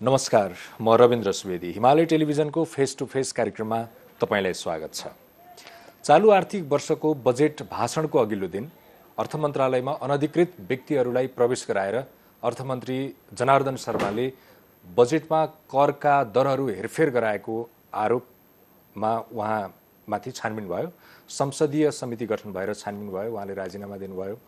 नमस्कार, म रविन्द्र सुवेदी। हिमालय टेलिभिजनको फेस टु फेस कार्यक्रममा तपाईलाई स्वागत छ। चालू आर्थिक वर्षको बजेट भाषणको अघिल्लो दिन अर्थ मन्त्रालयमा अनधिकृत व्यक्तिहरूलाई प्रवेश गराएर अर्थमन्त्री जनार्दन शर्माले बजेटमा करका दरहरू हेरफेर गराएको आरोपमा उहाँमाथि छानबिन भयो। संसदीय समिति गठन भएर छानबिन भयो, उहाँले राजीनामा दिनुभयो।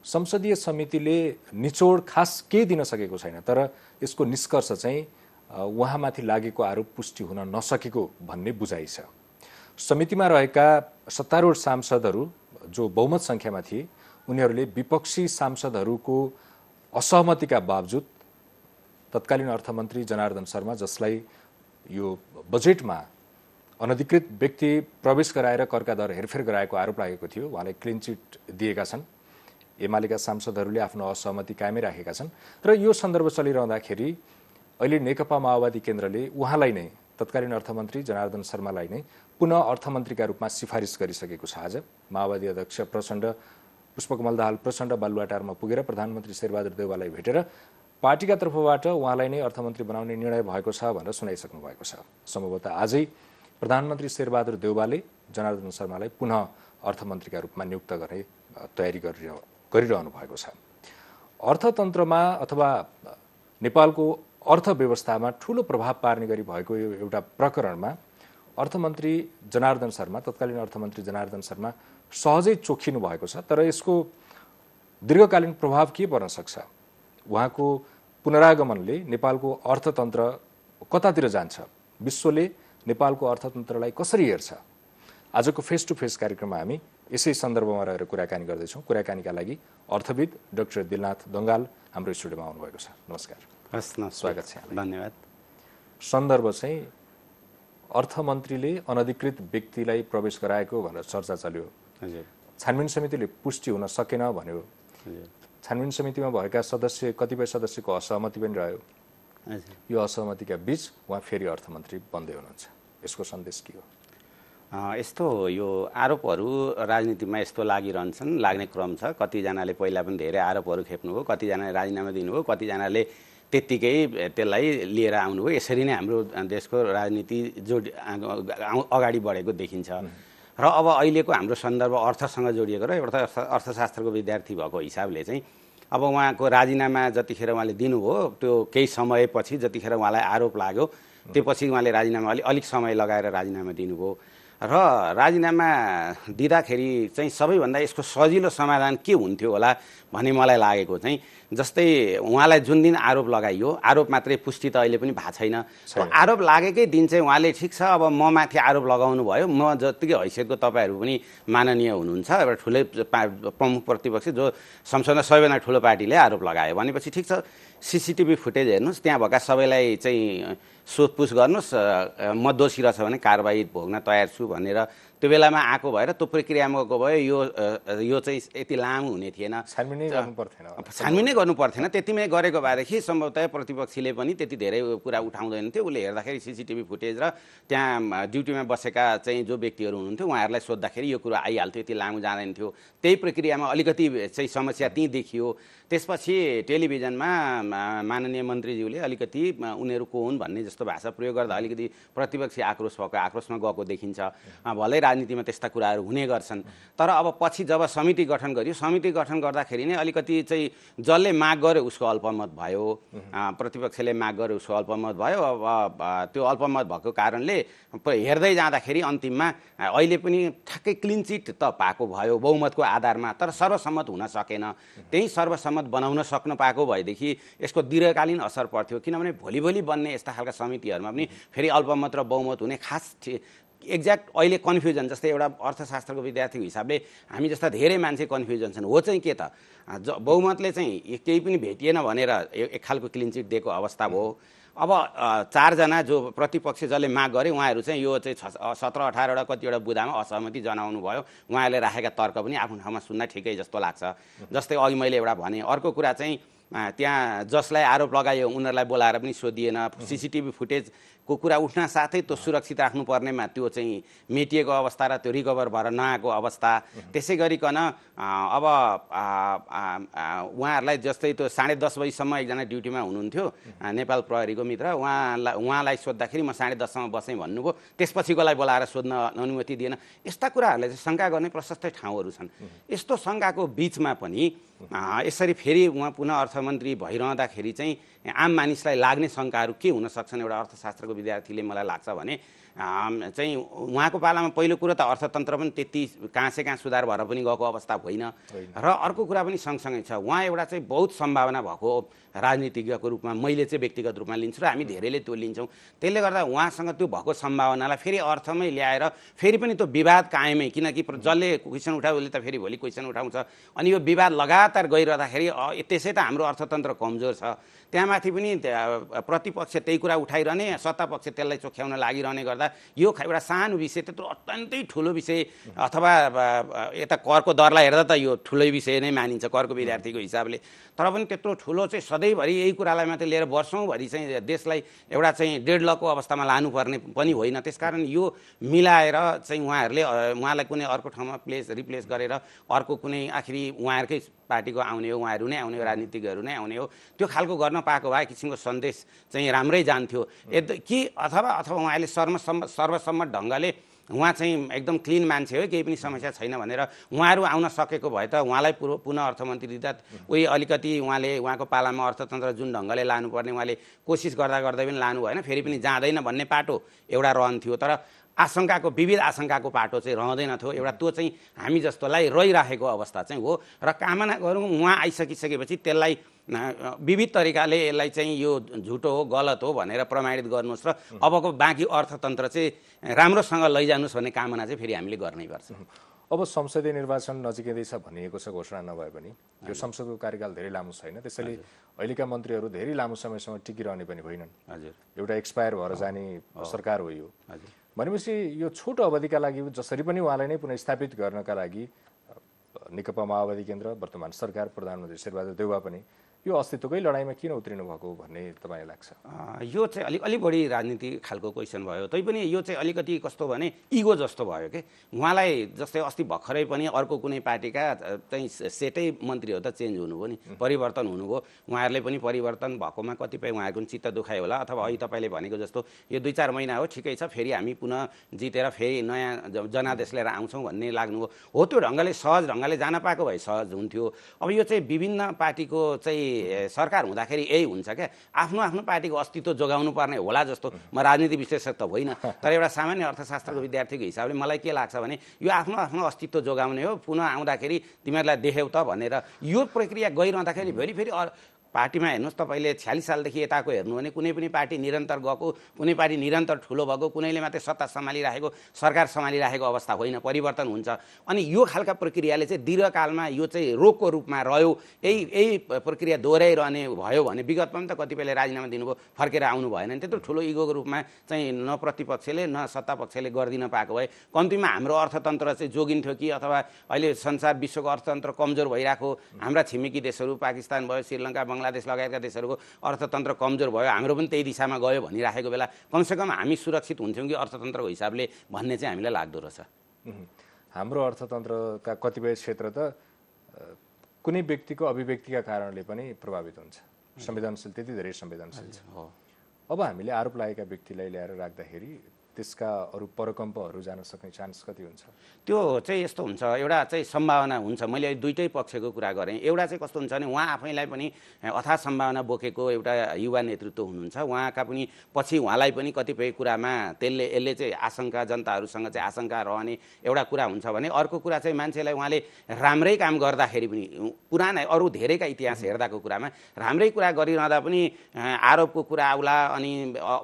संसदीय समितिले निचोड खास केही दिन सकेको छैन, तर यसको निष्कर्ष चाहिँ उहाँमाथि लागेको आरोप पुष्टि हुन नसकेको भन्ने बुझाइ छ। समितिमा रहेका सत्तारूढ सांसदहरू जो बहुमत सङ्ख्यामा थिए, उनीहरूले विपक्षी सांसदहरूको असहमतिका बावजुद तत्कालीन अर्थमन्त्री जनार्दन शर्मा, जसलाई यो बजेटमा अनधिकृत व्यक्ति प्रवेश गराएर करका दर हेरफेर गराएको आरोप लागेको थियो, उहाँलाई क्लिन चिट दिएका छन्। एमालेका सांसदहरूले आफ्नो असहमति कायमै राखेका छन् र यो सन्दर्भ चलिरहँदाखेरि अहिले नेकपा माओवादी केन्द्रले उहाँलाई नै, तत्कालीन अर्थमन्त्री जनार्दन शर्मालाई नै पुनः अर्थमन्त्रीका रूपमा सिफारिस गरिसकेको छ। आज माओवादी अध्यक्ष पुष्पकमल दाहाल प्रचण्ड बालुवाटारमा पुगेर प्रधानमन्त्री शेरबहादुर देउवालाई भेटेर पार्टीका तर्फबाट उहाँलाई नै अर्थमन्त्री बनाउने निर्णय भएको छ भनेर सुनाइसक्नु भएको छ। सम्भवतः आजै प्रधानमन्त्री शेरबहादुर देउवाले जनार्दन शर्मालाई पुनः अर्थमन्त्रीका रूपमा नियुक्त गर्ने तयारी गरिरहनु भएको छ। अर्थतन्त्रमा अथवा नेपालको अर्थव्यवस्थामा ठूलो प्रभाव पार्ने गरी भएको यो एउटा प्रकरणमा अर्थमन्त्री जनार्दन शर्मा, तत्कालीन अर्थमन्त्री जनार्दन शर्मा सहजै चोखिनु भएको छ। तर यसको दीर्घकालीन प्रभाव के पर्न सक्छ? उहाँको पुनरागमनले नेपालको अर्थतन्त्र कतातिर जान्छ? विश्वले नेपालको अर्थतन्त्रलाई कसरी हेर्छ? आजको फेस टु फेस कार्यक्रममा हामी यसै सन्दर्भमा रहेर कुराकानी गर्दैछौँ। कुराकानीका लागि अर्थविद डाक्टर दिलनाथ दङ्गाल हाम्रो स्टुडियोमा आउनुभएको छ। नमस्कार। स्वागत छ। धन्यवाद। सन्दर्भ चाहिँ अर्थमन्त्रीले अनधिकृत व्यक्तिलाई प्रवेश गराएको भनेर चर्चा चल्यो। छानबिन समितिले पुष्टि हुन सकेन भन्यो। छानबिन समितिमा भएका कतिपय सदस्यको असहमति पनि रह्यो। यो असहमतिका बीच उहाँ फेरि अर्थमन्त्री बन्दै हुनुहुन्छ। यसको सन्देश के हो? यस्तो यो आरोपहरू राजनीतिमा यस्तो लागिरहन्छन्, लाग्ने क्रम छ। कतिजनाले पहिला पनि धेरै आरोपहरू खेप्नुभयो, कतिजनाले राजीनामा दिनुभयो, कतिजनाले त्यत्तिकै त्यसलाई लिएर आउनुभयो। यसरी नै हाम्रो देशको राजनीति अगाडि बढेको देखिन्छ। र अब अहिलेको हाम्रो सन्दर्भ अर्थसँग जोडिएको र एउटा अर्थशास्त्रको विद्यार्थी भएको हिसाबले चाहिँ अब उहाँको राजीनामा जतिखेर उहाँले दिनुभयो, त्यो केही समयपछि जतिखेर उहाँलाई आरोप लाग्यो, त्यसपछि उहाँले राजीनामा अलिक समय लगाएर राजीनामा दिनुभयो। र राजीनामा दिँदाखेरि चाहिँ सबैभन्दा यसको सजिलो समाधान के हुन्थ्यो होला भन्ने मलाई लागेको चाहिँ, जस्तै उहाँलाई जुन दिन आरोप लगाइयो, आरोप मात्रै पुष्टि त अहिले पनि भएको छैन। आरोप लागेकै दिन चाहिँ उहाँले ठिक छ, अब म माथि आरोप लगाउनु भयो, म जतिकै हैसियतको तपाईँहरू पनि माननीय हुनुहुन्छ, एउटा ठुलै प्रमुख प्रतिपक्षी जो संसदमा सबैभन्दा ठुलो पार्टीले आरोप लगायो भनेपछि ठिक छ, सीसीटीभी फुटेज हेर्नुहोस्, त्यहाँ भएका सबैलाई चाहिँ सोधपुछ गर्नुहोस्, म दोषी रहेछ भने कारबाही भोग्न तयार छु भनेर त्यो बेलामा आएको भएर त्यो प्रक्रियामा गएको भए यो चाहिँ यति लामो हुने थिएन। छानबिनै गर्नु पर्थेन। त्यतिमै गरेको भएदेखि सम्भवतः प्रतिपक्षीले पनि त्यति धेरै कुरा उठाउँदैन थियो। उसले हेर्दाखेरि सीसीटीभी फुटेज र त्यहाँ ड्युटीमा बसेका चाहिँ जो व्यक्तिहरू हुनुहुन्थ्यो उहाँहरूलाई सोद्धाखेरि यो कुरा आइहाल्थ्यो, यति लामो जाँदैन थियो। त्यही प्रक्रियामा अलिकति चाहिँ समस्या त्यहीँ देखियो। त्यसपछि टेलिभिजनमा माननीय मन्त्रीज्यूले अलिकति उनीहरू को हुन् भन्ने जस्तो भाषा प्रयोग गर्दा अलिकति प्रतिपक्षी आक्रोशमा गएको देखिन्छ। भलै राजनीतिमा त्यस्ता कुराहरू हुने गर्छन्। तर अब पछि जब समिति गठन गरियो, समिति गठन गर्दाखेरि नै अलिकति चाहिँ जसले माग गर्यो उसको अल्पमत भयो, प्रतिपक्षले माग गर्यो उसको अल्पमत भयो। अब त्यो अल्पमत भएको कारणले हेर्दै जाँदाखेरि अन्तिममा अहिले पनि ठ्याक्कै क्लिन चिट त पाएको भयो बहुमतको आधारमा, तर सर्वसम्मत हुन सकेन। त्यही सर्वसम्मत बनाउन सक्नु पाएको भएदेखि यसको दीर्घकालीन असर पर्थ्यो। किनभने भोलि बन्ने यस्ता खालका समितिहरूमा पनि फेरि अल्पमत र बहुमत हुने खास एक्ज्याक्ट अहिले कन्फ्युजन, जस्तै एउटा अर्थशास्त्रको विद्यार्थीको हिसाबले हामी जस्ता धेरै मान्छे कन्फ्युजन छन्। हो चाहिँ के त, बहुमतले चाहिँ केही पनि भेटिएन भनेर एक खालको क्लिन चिट दिएको अवस्था भयो। अब 4 जना जो प्रतिपक्ष जसले माग गरे उहाँहरू चाहिँ यो चाहिँ 17-18 कतिवटा बुदामा असहमति जनाउनु भयो। उहाँहरूले राखेका तर्क पनि आफ्नो ठाउँमा सुन्न ठिकै जस्तो लाग्छ। जस्तै अघि मैले एउटा भने, अर्को कुरा चाहिँ त्यहाँ जसलाई आरोप लगायो उनीहरूलाई बोलाएर पनि सोधिएन। CCTV फुटेजको कुरा उठ्न साथै त्यो सुरक्षित राख्नुपर्नेमा त्यो चाहिँ मेटिएको अवस्था र त्यो रिकभर भएर नआएको अवस्था। त्यसै गरिकन अब उहाँहरूलाई जस्तै त्यो 10:30 बजीसम्म एकजना ड्युटीमा हुनुहुन्थ्यो नेपाल प्रहरीको मित्र, उहाँलाई सोद्धाखेरि म 10:30 सम्म बसेँ भन्नुभयो, त्यसपछिकोलाई बोलाएर सोध्न अनुमति दिएन। यस्ता कुराहरूले चाहिँ शङ्का गर्ने प्रशस्तै ठाउँहरू छन्। यस्तो शङ्काको बिचमा पनि यसरी फेरि उहाँ पुनः अर्थमन्त्री भइरहँदाखेरि चाहिँ आम मानिसलाई लाग्ने शङ्काहरू के हुन सक्छन् एउटा अर्थशास्त्रको विद्यार्थीले मलाई लाग्छ भने चाहिँ उहाँको पालामा पहिलो कुरो त अर्थतन्त्र पनि त्यति कहाँ सुधार भएर पनि गएको अवस्था होइन र अर्को कुरा पनि सँगसँगै छ उहाँ एउटा चाहिँ बहुत सम्भावना भएको राजनीतिज्ञको रूपमा मैले चाहिँ व्यक्तिगत रूपमा लिन्छु र हामी धेरैले त्यो लिन्छौँ। त्यसले गर्दा उहाँसँग त्यो भएको सम्भावनालाई फेरि अर्थमै ल्याएर फेरि पनि त्यो विवाद कायमै, किनकि जसले क्वेसन उठायो उसले त फेरि भोलि क्वेसन उठाउँछ अनि यो विवाद लगातार गइरहँदाखेरि त्यसै त हाम्रो अर्थतन्त्र कमजोर छ, त्यहाँमाथि पनि प्रतिपक्ष त्यही कुरा उठाइरहने, सत्तापक्ष त्यसलाई चोख्याउन लागिरहने गर्दा यो एउटा सानो विषय त्यत्रो अत्यन्तै ठुलो विषय अथवा यता करको दरलाई हेर्दा त यो ठुलै विषय नै मानिन्छ करको विद्यार्थीको हिसाबले, तर पनि त्यत्रो ठुलो चाहिँ सधैँभरि यही कुरालाई मात्रै लिएर वर्षौँभरि चाहिँ देशलाई एउटा चाहिँ डेडलकको अवस्थामा लानुपर्ने पनि होइन। त्यसकारण यो मिलाएर चाहिँ उहाँलाई कुनै अर्को ठाउँमा रिप्लेस गरेर अर्को कुनै आखिरी उहाँहरूकै पार्टीको आउने हो, उहाँहरू नै आउने हो, राजनीतिज्ञहरू नै आउने हो, त्यो खालको गर्न पाएको भए किसिमको सन्देश चाहिँ राम्रै जान्थ्यो कि अथवा उहाँले सर्वसम्मत ढङ्गले उहाँ चाहिँ एकदम क्लिन मान्छे हो, केही पनि समस्या छैन भनेर उहाँहरू आउन सकेको भए त उहाँलाई पुनः अर्थमन्त्री दिँदा उही अलिकति उहाँको पालामा अर्थतन्त्र जुन ढङ्गले लानुपर्ने उहाँले कोसिस गर्दा पनि लानु भएन, फेरि पनि जाँदैन भन्ने पाटो एउटा रहन्थ्यो। तर विविध आशंकाको पाटो चाहिँ रहँदैन थियो, एउटा त्यो चाहिँ हामी जस्तोलाई रहिराखेको अवस्था चाहिँ हो र कामना गरौँ उहाँ आइसकिसकेपछि त्यसलाई विविध तरिकाले यसलाई चाहिँ यो झुटो हो गलत हो भनेर प्रमाणित गर्नुहोस् र अबको बाँकी अर्थतन्त्र चाहिँ राम्रोसँग लैजानुहोस् भन्ने कामना चाहिँ फेरि हामीले गर्नैपर्छ। अब संसदीय निर्वाचन नजिकै छ भनिएको छ, घोषणा नभए पनि यो संसदको कार्यकाल धेरै लामो छैन, त्यसैले अहिलेका मन्त्रीहरू धेरै लामो समयसम्म टिकिरहने पनि होइनन्। हजुर, एउटा एक्सपायर भएर जाने सरकार हो यो। हजुर, भनेपछि यो छोटो अवधिका लागि जसरी पनि उहाँलाई नै पुनर्स्थापित गर्नका लागि नेकपा माओवादी केन्द्र वर्तमान सरकार प्रधानमन्त्री शेरबहादुर देउवा पनि यो अस्तित्वकै लडाइँमा किन उत्रिनु भएको भन्ने तपाईँलाई लाग्छ? यो चाहिँ अलिक बढी राजनीति खालको क्वेसन भयो, तैपनि यो चाहिँ अलिकति कस्तो भने इगो जस्तो भयो कि उहाँलाई जस्तै अस्ति भर्खरै पनि अर्को कुनै पार्टीका चाहिँ सेटै मन्त्रीहरू त चेन्ज हुनुभयो नि, परिवर्तन हुनुभयो, उहाँहरूले पनि परिवर्तन भएकोमा कतिपय उहाँहरूको चित्त दुखायो होला अथवा अहिले तपाईँले भनेको जस्तो यो 2-4 महिना हो ठिकै छ, फेरि हामी पुनः जितेर फेरि नयाँ जनादेश लिएर आउँछौँ भन्ने लाग्नुभयो हो। त्यो ढङ्गले सहज ढङ्गले जान पाएको भए सहज हुन्थ्यो। अब यो चाहिँ विभिन्न पार्टीको चाहिँ सरकार हुँदाखेरि यही हुन्छ क्या, आफ्नो पार्टीको अस्तित्व जोगाउनु पर्ने होला जस्तो। म राजनीति विश्लेषक त होइन, तर एउटा सामान्य अर्थशास्त्रको विद्यार्थीको हिसाबले मलाई के लाग्छ भने यो आफ्नो अस्तित्व जोगाउने हो, पुनः आउँदाखेरि तिमीहरूलाई देख्यौ त भनेर यो प्रक्रिया गइरहँदाखेरि फेरि पार्टीमा हेर्नुहोस् तपाईँले 46 सालदेखि यताको हेर्नु भने कुनै पनि पार्टी निरन्तर गएको, कुनै पार्टी निरन्तर ठुलो भएको, कुनैले मात्रै सत्ता सम्हालिराखेको, सरकार सम्हालिराखेको अवस्था होइन, परिवर्तन हुन्छ। अनि यो खालका प्रक्रियाले चाहिँ दीर्घकालमा यो चाहिँ रोगको रूपमा रह्यो, यही प्रक्रिया दोहोऱ्याइरहने भयो भने विगतमा पनि त कतिपयले राजीनामा दिनुभयो, फर्केर आउनु भएन नि, त्यत्रो ठुलो इगोको रूपमा चाहिँ न प्रतिपक्षले न सत्तापक्षले गरिदिन पाएको भए कम्तीमा हाम्रो अर्थतन्त्र चाहिँ जोगिन्थ्यो कि अथवा अहिले संसार विश्वको अर्थतन्त्र कमजोर भइरहेको, हाम्रा छिमेकी देशहरू पाकिस्तान भयो, श्रीलङ्का, बङ्गलादेश लगायतका देशहरूको अर्थतन्त्र कमजोर भयो, हाम्रो पनि त्यही दिशामा गयो भनिराखेको बेला कमसेकम हामी सुरक्षित हुन्थ्यौँ कि अर्थतन्त्रको हिसाबले भन्ने चाहिँ हामीलाई लाग्दो रहेछ। हाम्रो अर्थतन्त्रका कतिपय क्षेत्र त कुनै व्यक्तिको अभिव्यक्तिका कारणले पनि प्रभावित हुन्छ, संवेदनशील, त्यति धेरै संवेदनशील छ। अब हामीले आरोप लागेका व्यक्तिलाई ल्याएर राख्दाखेरि त्यसका अरू परकम्पहरू जान सक्ने चान्स कति हुन्छ? त्यो चाहिँ यस्तो हुन्छ, एउटा चाहिँ सम्भावना हुन्छ। मैले दुईटै पक्षको कुरा गरेँ। एउटा चाहिँ कस्तो हुन्छ भने उहाँ आफैलाई पनि अथाह सम्भावना बोकेको एउटा युवा नेतृत्व हुनुहुन्छ, उहाँका पनि पछि उहाँलाई पनि कतिपय कुरामा यसले चाहिँ आशंका, जनताहरूसँग चाहिँ आशंका रहने एउटा कुरा हुन्छ भने अर्को कुरा चाहिँ मान्छेलाई उहाँले राम्रै काम गर्दाखेरि पनि पुराना अरू धेरैका इतिहास हेर्दाको कुरामा राम्रै कुरा गरिरहँदा पनि आरोपको कुरा आउला अनि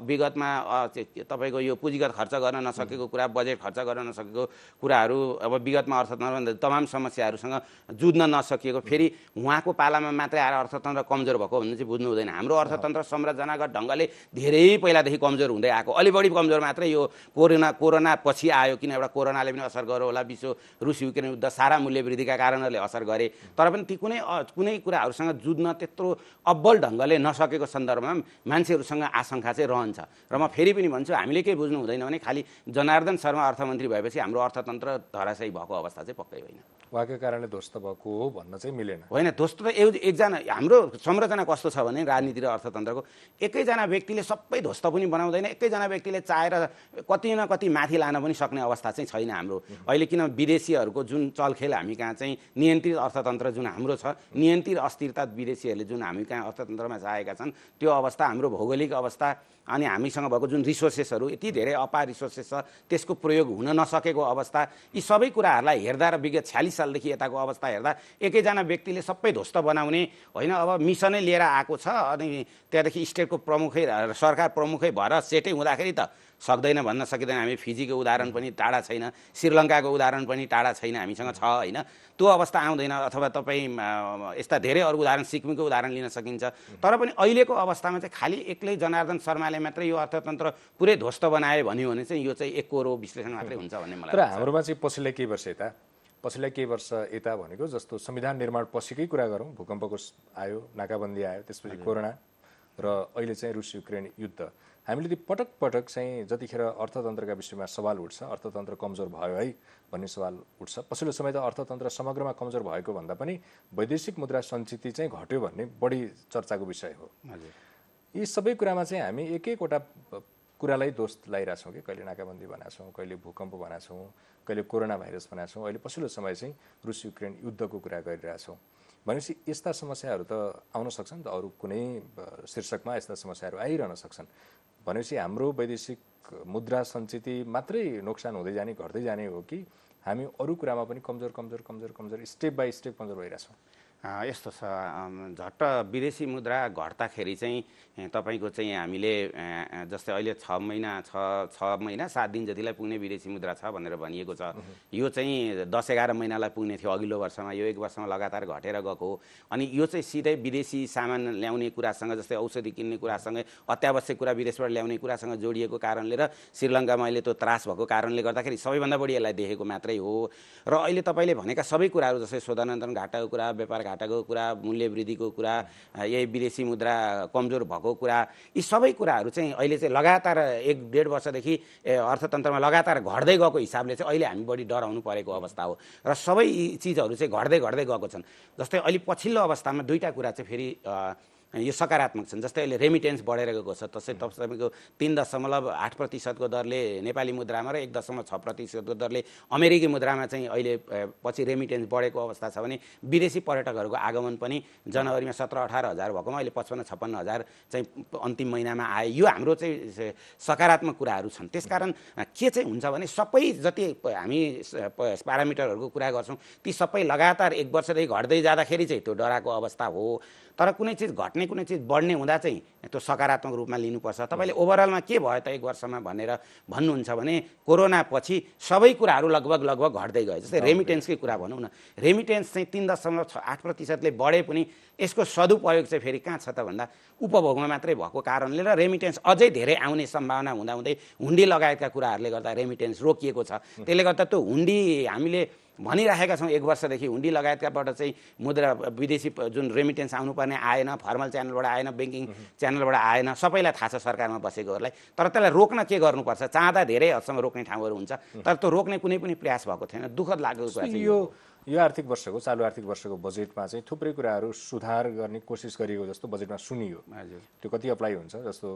विगतमा तपाईँको यो पुँजीगत नीतिगत खर्च गर्न नसकेको कुरा, बजेट खर्च गर्न नसकेको कुराहरू, अब विगतमा अर्थतन्त्र तमाम समस्याहरूसँग जुझ्न नसकिएको, फेरि उहाँको पालामा मात्रै आएर अर्थतन्त्र कमजोर भएको भन्ने चाहिँ बुझ्नु हुँदैन। हाम्रो अर्थतन्त्र संरचनागत ढङ्गले धेरै पहिलादेखि कमजोर हुँदै आएको, अलि बढी कमजोर मात्रै यो कोरोना पछि आयो, किन एउटा कोरोनाले पनि असर गर्यो होला, विश्व रुस युक्रेन युद्ध सारा मूल्य वृद्धिका कारणहरूले असर गरे, तर पनि ती कुनै कुराहरूसँग जुझ्न त्यत्रो अब्बल ढङ्गले नसकेको सन्दर्भमा मान्छेहरूसँग आशंका चाहिँ रहन्छ। र म फेरि पनि भन्छु, हामीले के बुझ्नु हुँदैन भने खालि जनार्दन शर्मा अर्थमन्त्री भएपछि हाम्रो अर्थतन्त्र धराशायी भएको अवस्था चाहिँ पक्कै होइन। उहाँकै कारणले ध्वस्त भएको हो भन्न चाहिँ मिलेन। होइन, ध्वस्त त एकजना, हाम्रो संरचना कस्तो छ भने राजनीति र अर्थतन्त्रको एकैजना व्यक्तिले सबै ध्वस्त पनि बनाउँदैन, एकैजना व्यक्तिले चाहेर कति न कति माथि लान पनि सक्ने अवस्था चाहिँ छैन हाम्रो अहिले। किन विदेशीहरूको जुन चलखेल हामी कहाँ चाहिँ नियन्त्रित अर्थतन्त्र जुन हाम्रो छ, नियन्त्रित अस्थिरता विदेशीहरूले जुन हामी कहाँ अर्थतन्त्रमा चाहेका छन्, त्यो अवस्था, हाम्रो भौगोलिक अवस्था अनि हामीसँग भएको जुन रिसोर्सेसहरू यति धेरै अपार रिसोर्सेस छ, त्यसको प्रयोग हुन नसकेको अवस्था, यी सबै कुराहरूलाई हेर्दा र विगत 46 सालदेखि यताको अवस्था हेर्दा एकैजना व्यक्तिले सबै ध्वस्त बनाउने होइन। अब मिसनै लिएर आएको छ अनि त्यहाँदेखि स्टेटको प्रमुखै, सरकार प्रमुखै भएर सेटै हुँदाखेरि त सक्दैन भन्न सकिँदैन। हामी फिजीको उदाहरण पनि टाढा छैन, श्रीलङ्काको उदाहरण पनि टाढा छैन हामीसँग छ होइन। त्यो अवस्था आउँदैन। अथवा तपाईँ यस्ता धेरै अरू उदाहरण, सिक्किमको उदाहरण लिन सकिन्छ। तर पनि अहिलेको अवस्थामा चाहिँ खालि एक्लै जनार्दन शर्माले मात्रै यो अर्थतन्त्र पुरै ध्वस्त बनायो भन्यो भने चाहिँ यो चाहिँ एकरो विश्लेषण मात्रै हुन्छ भन्ने मलाई तर हाम्रोमा चाहिँ पछिल्ला केही वर्ष यता भनेको जस्तो संविधान निर्माण पछिकै कुरा गरौँ, भूकम्पको आयो, नाकाबन्दी आयो, त्यसपछि कोरोना र अहिले चाहिँ रुस युक्रेन युद्ध, हामीले ती पटक पटक चाहिँ जतिखेर अर्थतन्त्रका विषयमा सवाल उठ्छ, अर्थतन्त्र कमजोर भयो है भन्ने सवाल उठ्छ। पछिल्लो समय त अर्थतन्त्र समग्रमा कमजोर भएको भन्दा पनि वैदेशिक मुद्रा सञ्चिति चाहिँ घट्यो भन्ने बढी चर्चाको विषय हो। यी सबै कुरामा चाहिँ हामी एक एकवटा कुरालाई दोष लगाइरहेछौँ कि कहिले नाकाबन्दी बनाएको छौँ, कहिले भूकम्प बनाएको छौँ, कहिले कोरोना भाइरस बनाएको छौँ, अहिले पछिल्लो समय चाहिँ रुस युक्रेन युद्धको कुरा गरिरहेछौँ। भनेपछि यस्ता समस्याहरू त आउन सक्छन् त, अरू कुनै शीर्षकमा यस्ता समस्याहरू आइरहन सक्छन्। भनेपछि हाम्रो वैदेशिक मुद्रा सञ्चिति मात्रै नोक्सान हुँदै जाने, घट्दै जाने हो कि हामी अरू कुरामा पनि कमजोर स्टेप बाई स्टेप कमजोर भइरहेछौँ? यस्तो छ, झट्ट विदेशी मुद्रा घट्दाखेरि चाहिँ तपाईँको चाहिँ हामीले जस्तै अहिले 6 महिना 7 दिन जतिलाई पुग्ने विदेशी मुद्रा छ भनेर भनिएको छ। यो चाहिँ 10-11 महिनालाई पुग्ने थियो अघिल्लो वर्षमा, यो एक वर्षमा लगातार घटेर गएको हो। अनि यो चाहिँ सिधै विदेशी सामान ल्याउने कुरासँग, जस्तै औषधि किन्ने कुरासँग, अत्यावश्यक कुरा विदेशबाट ल्याउने कुरासँग जोडिएको कारणले र श्रीलङ्कामा अहिले त्यो त्रास भएको कारणले गर्दाखेरि सबैभन्दा बढी यसलाई देखेको मात्रै हो। र अहिले तपाईँले भनेका सबै कुराहरू जस्तै शोधनान्तरण घाटाको कुरा, व्यापार घाटाको कुरा, मूल्य वृद्धिको कुरा, यही विदेशी मुद्रा कमजोर भएको कुरा, यी सबै कुराहरू चाहिँ अहिले चाहिँ लगातार 1-1.5 वर्षदेखि अर्थतन्त्रमा लगातार घट्दै गएको हिसाबले चाहिँ अहिले हामी बढी डराउनु परेको अवस्था हो। र सबै चिजहरू चाहिँ घट्दै गएको छन्। जस्तै अहिले पछिल्लो अवस्थामा दुईटा कुरा चाहिँ फेरि यो सकारात्मक छन्। जस्तै अहिले रेमिटेन्स बढेर गएको छ। तपाईँको 3.8% दरले नेपाली मुद्रामा र 1.6% दरले अमेरिकी मुद्रामा चाहिँ अहिले पछि रेमिटेन्स बढेको अवस्था छ भने विदेशी पर्यटकहरूको आगमन पनि जनवरीमा 17-18 हजार भएकोमा अहिले 55-56 हजार चाहिँ अन्तिम महिनामा आयो। यो हाम्रो चाहिँ सकारात्मक कुराहरू छन्। त्यसकारण के चाहिँ हुन्छ भने सबै जति हामी प्यारामिटरहरूको कुरा गर्छौँ ती सबै लगातार 1 वर्षदेखि घट्दै जाँदाखेरि चाहिँ त्यो डराको अवस्था हो। तर कुनै चिज घट्ने, कुनै चिज बढ्ने हुँदा चाहिँ त्यो सकारात्मक रूपमा लिनुपर्छ। तपाईँले ओभरअलमा के भयो त 1 वर्षमा भनेर भन्नुहुन्छ भने कोरोना पछि सबै कुराहरू लगभग घट्दै गयो। जस्तै रेमिटेन्सकै कुरा भनौँ न, रेमिटेन्स चाहिँ 3.8%ले बढे पनि यसको सदुपयोग चाहिँ फेरि कहाँ छ त भन्दा उपभोगमा मात्रै भएको कारणले र रेमिटेन्स अझै धेरै आउने सम्भावना हुँदाहुँदै हुन्डी लगायतका कुराहरूले गर्दा रेमिटेन्स रोकिएको छ। त्यसले गर्दा त्यो हुन्डी हामीले भनिराखेका छौँ 1 वर्षदेखि, हुन्डी लगायतकाबाट चाहिँ मुद्रा विदेशी जुन रेमिटेन्स आउनुपर्ने आएन, फर्मल च्यानलबाट आएन, ब्याङ्किङ च्यानलबाट आएन, सबैलाई थाहा छ सरकारमा बसेकोहरूलाई। तर त्यसलाई रोक्न के गर्नुपर्छ? चाहँदा धेरै हदसम्म रोक्ने ठाउँहरू हुन्छ, तर त्यो रोक्ने कुनै पनि प्रयास भएको थिएन। दुःखद लागेको कुरा चाहिँ यो आर्थिक वर्षको, चालु आर्थिक वर्षको बजेटमा चाहिँ थुप्रै कुराहरू सुधार गर्ने कोसिस गरिएको जस्तो बजेटमा सुनियो। त्यो कति अप्लाई हुन्छ? जस्तो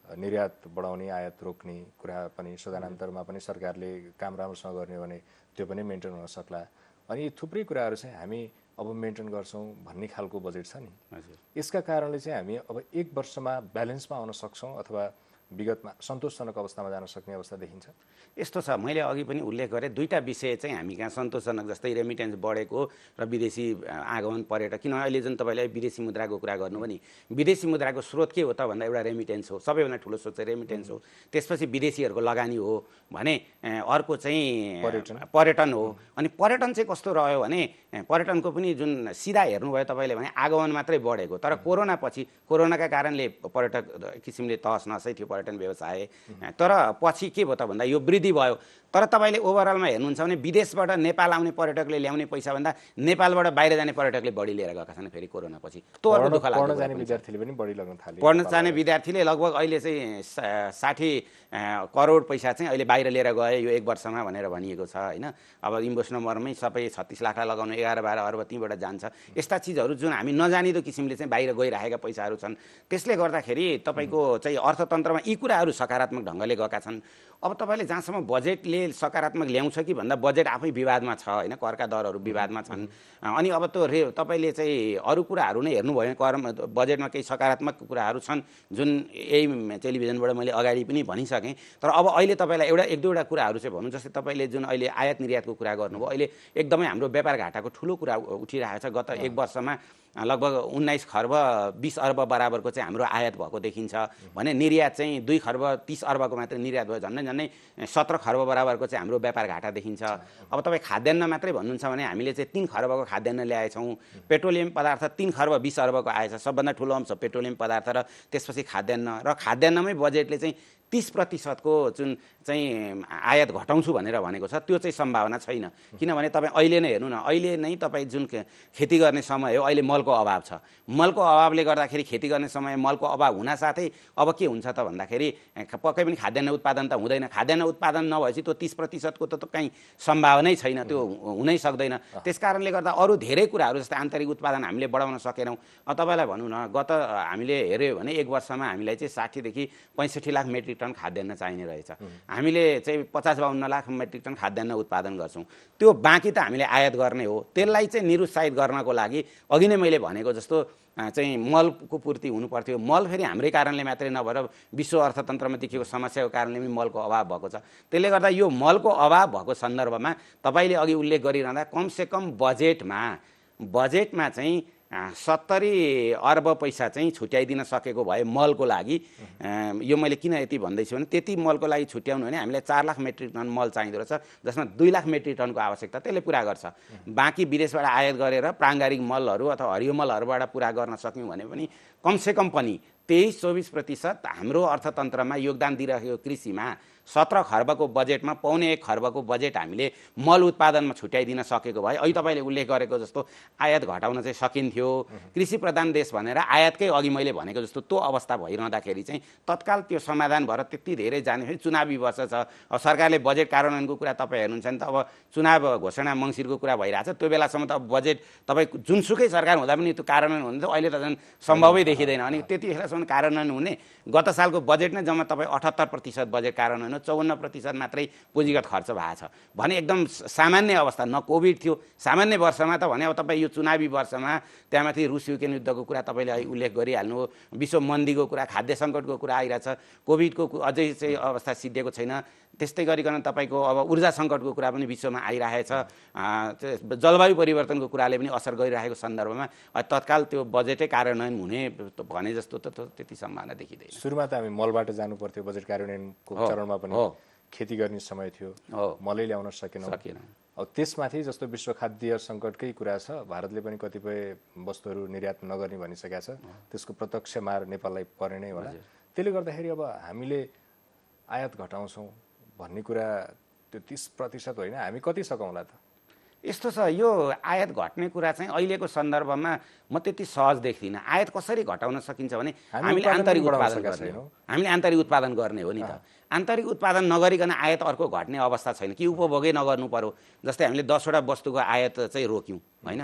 निर्यात बढाउने, आयात रोक्ने कुरा पनि, शोधनान्तरमा पनि सरकारले काम राम्रोसँग गर्ने भने त्यो पनि मेन्टेन हुन सक्ला। अनि थुप्रै कुराहरू चाहिँ हामी अब मेन्टेन गर्छौँ भन्ने खालको बजेट छ नि। यसका कारणले चाहिँ हामी अब 1 वर्षमा ब्यालेन्समा आउन सक्छौँ अथवा विगतमा सन्तोषजनक अवस्थामा जान सक्ने अवस्था देखिन्छ? यस्तो छ, मैले अघि पनि उल्लेख गरेँ, दुईटा विषय चाहिँ हामी कहाँ सन्तोषजनक, जस्तै रेमिटेन्स बढेको र विदेशी आगमन पर्यटक। किनभने अहिले जुन तपाईँले विदेशी मुद्राको कुरा गर्नुभयो नि, विदेशी मुद्राको स्रोत के हो त भन्दा एउटा रेमिटेन्स हो, सबैभन्दा ठुलो स्रोत चाहिँ रेमिटेन्स हो। त्यसपछि विदेशीहरूको लगानी हो भने अर्को चाहिँ पर्यटन हो। अनि पर्यटन चाहिँ कस्तो रह्यो भने पर्यटनको पनि जुन सिधा हेर्नुभयो तपाईँले भने आगमन मात्रै बढेको, तर कोरोना पछि, कोरोनाका कारणले पर्यटक किसिमले तहस नहसै थियो पर्यटन व्यवसाय, तर पछि के भयो त भन्दा यो वृद्धि भयो। तर तपाईँले ओभरअलमा हेर्नुहुन्छ भने विदेशबाट नेपाल आउने पर्यटकले ल्याउने पैसाभन्दा नेपालबाट बाहिर जाने पर्यटकले बढी लिएर गएका छन् फेरि कोरोना पछि। त्यो दुःख लाग्यो। पढ्न जाने विद्यार्थीले पनि बढी लाग्न थाले। पढ्न जाने विद्यार्थीले लगभग अहिले चाहिँ 60 करोड पैसा चाहिँ अहिले बाहिर लिएर गए यो 1 वर्षमा भनेर भनिएको छ होइन। अब इन्भेस्ट नम्बरमै सबै 36 लाख लगाउनु 11-12 अर्ब त्यहीँबाट जान्छ। यस्ता चिजहरू जुन हामी नजानिदो किसिमले चाहिँ बाहिर गइरहेका पैसाहरू छन्, त्यसले गर्दाखेरि तपाईँको चाहिँ अर्थतन्त्रमा यी कुराहरू सकारात्मक ढङ्गले गएका छन्। अब तपाईँले जहाँसम्म बजेटले सकारात्मक ल्याउँछ कि भन्दा बजेट आफै विवादमा छ होइन, करका दरहरू विवादमा छन्। अनि अब त्यो तपाईँले चाहिँ अरू कुराहरू नै हेर्नुभयो भने बजेटमा केही सकारात्मक कुराहरू छन् जुन यही टेलिभिजनबाट मैले अगाडि पनि भनिसकेँ। तर अब अहिले तपाईँलाई एक दुईवटा कुराहरू चाहिँ भनौँ, जस्तै तपाईँले जुन अहिले आयात निर्यातको कुरा गर्नुभयो, अहिले एकदमै हाम्रो व्यापार घाटाको ठुलो कुरा उठिरहेको छ। गत 1 वर्षमा लगभग 19 खर्ब 20 अर्ब बराबरको चाहिँ हाम्रो आयात भएको देखिन्छ भने निर्यात चाहिँ 2 खर्ब 30 अर्बको मात्रै निर्यात भयो। झन्डै 17 खर्ब बराबरको चाहिँ हाम्रो व्यापार घाटा देखिन्छ। अब तपाईँ खाद्यान्न मात्रै भन्नुहुन्छ भने हामीले चाहिँ 3 खर्बको खाद्यान्न ल्याएछौँ। पेट्रोलियम पदार्थ 3 खर्ब 20 अर्बको आएछ। सबभन्दा ठुलो अंश पेट्रोलियम पदार्थ र त्यसपछि खाद्यान्न, र खाद्यान्नमै बजेटले चाहिँ 30% को जुन चाहिँ आयात घटाउँछु भनेर भनेको छ, त्यो चाहिँ सम्भावना छैन। किनभने तपाईँ अहिले नै हेर्नु न, अहिले नै तपाईँ जुन खेती गर्ने समय हो, अहिले मलको अभाव छ। मलको अभावले गर्दाखेरि खेती गर्ने समय मलको अभाव हुनासाथै अब के हुन्छ त भन्दाखेरि पक्कै पनि खाद्यान्न उत्पादन त हुँदैन। खाद्यान्न उत्पादन नभएपछि त्यो 30% को त कहीँ सम्भावनै छैन, त्यो हुनै सक्दैन। त्यसकारणले गर्दा अरू धेरै कुराहरू जस्तै आन्तरिक उत्पादन हामीले बढाउन सकेनौँ। तपाईँलाई भनौँ न, गत हामीले हेऱ्यो भने 1 वर्षमा हामीलाई चाहिँ 60 देखि 65 लाख मेट्रिक टन खाद्यान्न चाहिने रहेछ। हामीले चाहिँ 50-52 लाख मेट्रिक टन खाद्यान्न उत्पादन गर्छौँ। त्यो बाँकी त हामीले आयात गर्ने हो। त्यसलाई चाहिँ निरुत्साहित गर्नको लागि अघि नै मैले भनेको जस्तो चाहिँ मलको पूर्ति हुनु पर्थ्यो। मल फेरि हाम्रै कारणले मात्रै नभएर विश्व अर्थतन्त्रमा देखिएको समस्याको कारणले पनि मलको अभाव भएको छ। त्यसले गर्दा यो मलको अभाव भएको सन्दर्भमा तपाईँले अघि उल्लेख गरिरहँदा कमसेकम बजेटमा चाहिँ 70 अर्ब पैसा चाहिँ छुट्याइदिन सकेको भए मलको लागि, यो मैले किन यति भन्दैछु भने त्यति मलको लागि छुट्याउनु भने हामीलाई 4 लाख मेट्रिक टन मल चाहिँदो रहेछ, जसमा 2 लाख मेट्रिक टनको आवश्यकता त्यसले पुरा गर्छ। बाँकी विदेशबाट आयात गरेर प्राङ्गारिक मलहरू अथवा हरियो मलहरूबाट पुरा गर्न सक्यौँ भने पनि कमसेकम पनि 23-24% हाम्रो अर्थतन्त्रमा योगदान दिइरहेको कृषिमा 17 खर्बको बजेटमा 1.25 खर्बको बजेट हामीले मल उत्पादनमा छुट्याइदिन सकेको भए अहिले तपाईँले उल्लेख गरेको जस्तो आयात घटाउन चाहिँ सकिन्थ्यो। कृषि प्रधान देश भनेर आयातकै अघि मैले भनेको जस्तो त्यो अवस्था भइरहँदाखेरि चाहिँ तत्काल त्यो समाधान भएर त्यति धेरै जाने फेरि चुनावी वर्ष छ। अब सरकारले बजेट कार्यान्वयनको कुरा तपाईँ हेर्नुहुन्छ नि त, अब चुनाव घोषणा मङ्सिरको कुरा भइरहेछ, त्यो बेलासम्म त अब बजेट तपाईँ जुनसुकै सरकार हुँदा पनि त्यो कार्यान्वयन हुने त अहिले त झन् सम्भवै देखिँदैन। अनि त्यति बेलासम्म कार्यान्वयन हुने, गत सालको बजेट नै जम्मा तपाईँ 78% बजेट कार्यान्वयन, 54% मात्रै पुँजीगत खर्च भएको छ भने एकदम सामान्य अवस्था। न कोभिड थियो, सामान्य वर्षमा त भने अब तपाईँ यो चुनावी वर्षमा त्यहाँमाथि रुस युक्रेन युद्धको कुरा तपाईँले अहिले उल्लेख गरिहाल्नु, विश्व मन्दीको कुरा, खाद्य सङ्कटको कुरा आइरहेछ, कोभिडको अझै चाहिँ अवस्था सिद्धिएको छैन। त्यस्तै गरिकन तपाईँको अब ऊर्जा सङ्कटको कुरा पनि विश्वमा आइरहेछ, जलवायु परिवर्तनको कुराले पनि असर गरिरहेको सन्दर्भमा तत्काल त्यो बजेटै कार्यान्वयन हुने भने जस्तो त त्यति सम्भावना देखिँदैन। सुरुमा त हामी मलबाट जानु पर्थ्यो, बजेट कार्यान्वयनको चरणमा पनि खेती गर्ने समय थियो, मलै ल्याउन सकेनौँ। अब त्यसमाथि जस्तो विश्व खाद्य सङ्कटकै कुरा छ, भारतले पनि कतिपय वस्तुहरू निर्यात नगर्ने भनिसकेका छ, त्यसको प्रत्यक्ष मार नेपाललाई पर्ने नै होला। त्यसले गर्दाखेरि अब हामीले आयात घटाउँछौँ भन्ने कुरा त्यो 30% होइन, हामी कति सकौँला त? यस्तो छ, यो आयात घट्ने कुरा चाहिँ अहिलेको सन्दर्भमा म त्यति सहज देख्दिनँ। आयात कसरी घटाउन सकिन्छ भने हामीले आन्तरिक उत्पादन गर्ने हो। हामीले आन्तरिक उत्पादन गर्ने हो नि त। आन्तरिक उत्पादन नगरिकन आयात अर्को घट्ने अवस्था छैन कि उपभोगै नगर्नु पर्यो। जस्तै हामीले 10 वटा वस्तुको आयात चाहिँ रोक्यौँ होइन,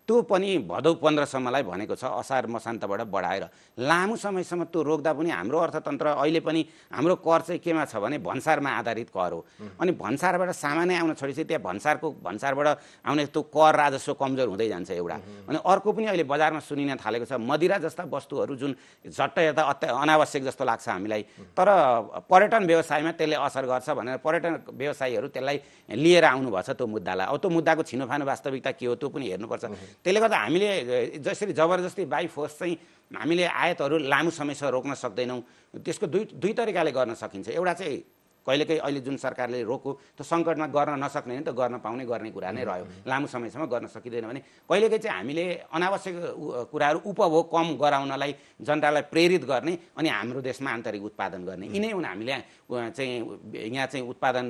त्यो पनि भदौ 15सम्मलाई भनेको छ, असार मसान्तबाट बढाएर। लामो समयसम्म त्यो रोक्दा पनि हाम्रो अर्थतन्त्र अहिले पनि हाम्रो कर चाहिँ केमा छ भने भन्सारमा आधारित कर हो। अनि भन्सारबाट सामान्य आउन छोडेपछि त्यहाँ भन्सारबाट आउने त्यो कर राजस्व कमजोर हुँदै जान्छ एउटा। अनि अर्को पनि अहिले बजारमा सुनिन थालेको छ, मदिरा जस्ता वस्तुहरू जुन झट्ट यता अनावश्यक जस्तो लाग्छ हामीलाई, तर पर्यटन व्यवसायमा त्यसले असर गर्छ भनेर पर्यटन व्यवसायीहरू त्यसलाई लिएर आउनुभएको छ त्यो मुद्दालाई। अब त्यो मुद्दाको छिनोफानो वास्तविकता के हो त्यो पनि हेर्नुपर्छ। त्यसले गर्दा हामीले जसरी जबरजस्ती बाई फोर्स चाहिँ हामीले आयातहरू लामो समयसम्म रोक्न सक्दैनौँ। त्यसको दुई तरिकाले गर्न सकिन्छ। एउटा चाहिँ कहिलेकाहीँ अहिले जुन सरकारले रोक्यो त्यो सङ्कटमा गर्न नसक्ने नि त गर्न पाउने गर्ने कुरा नै रह्यो। लामो समयसम्म गर्न सकिँदैन भने कहिलेकाहीँ चाहिँ हामीले अनावश्यक कुराहरू उपभोग कम गराउनलाई जनतालाई प्रेरित गर्ने अनि हाम्रो देशमा आन्तरिक उत्पादन गर्ने, यिनै हुन् हामीले यहाँ चाहिँ उत्पादन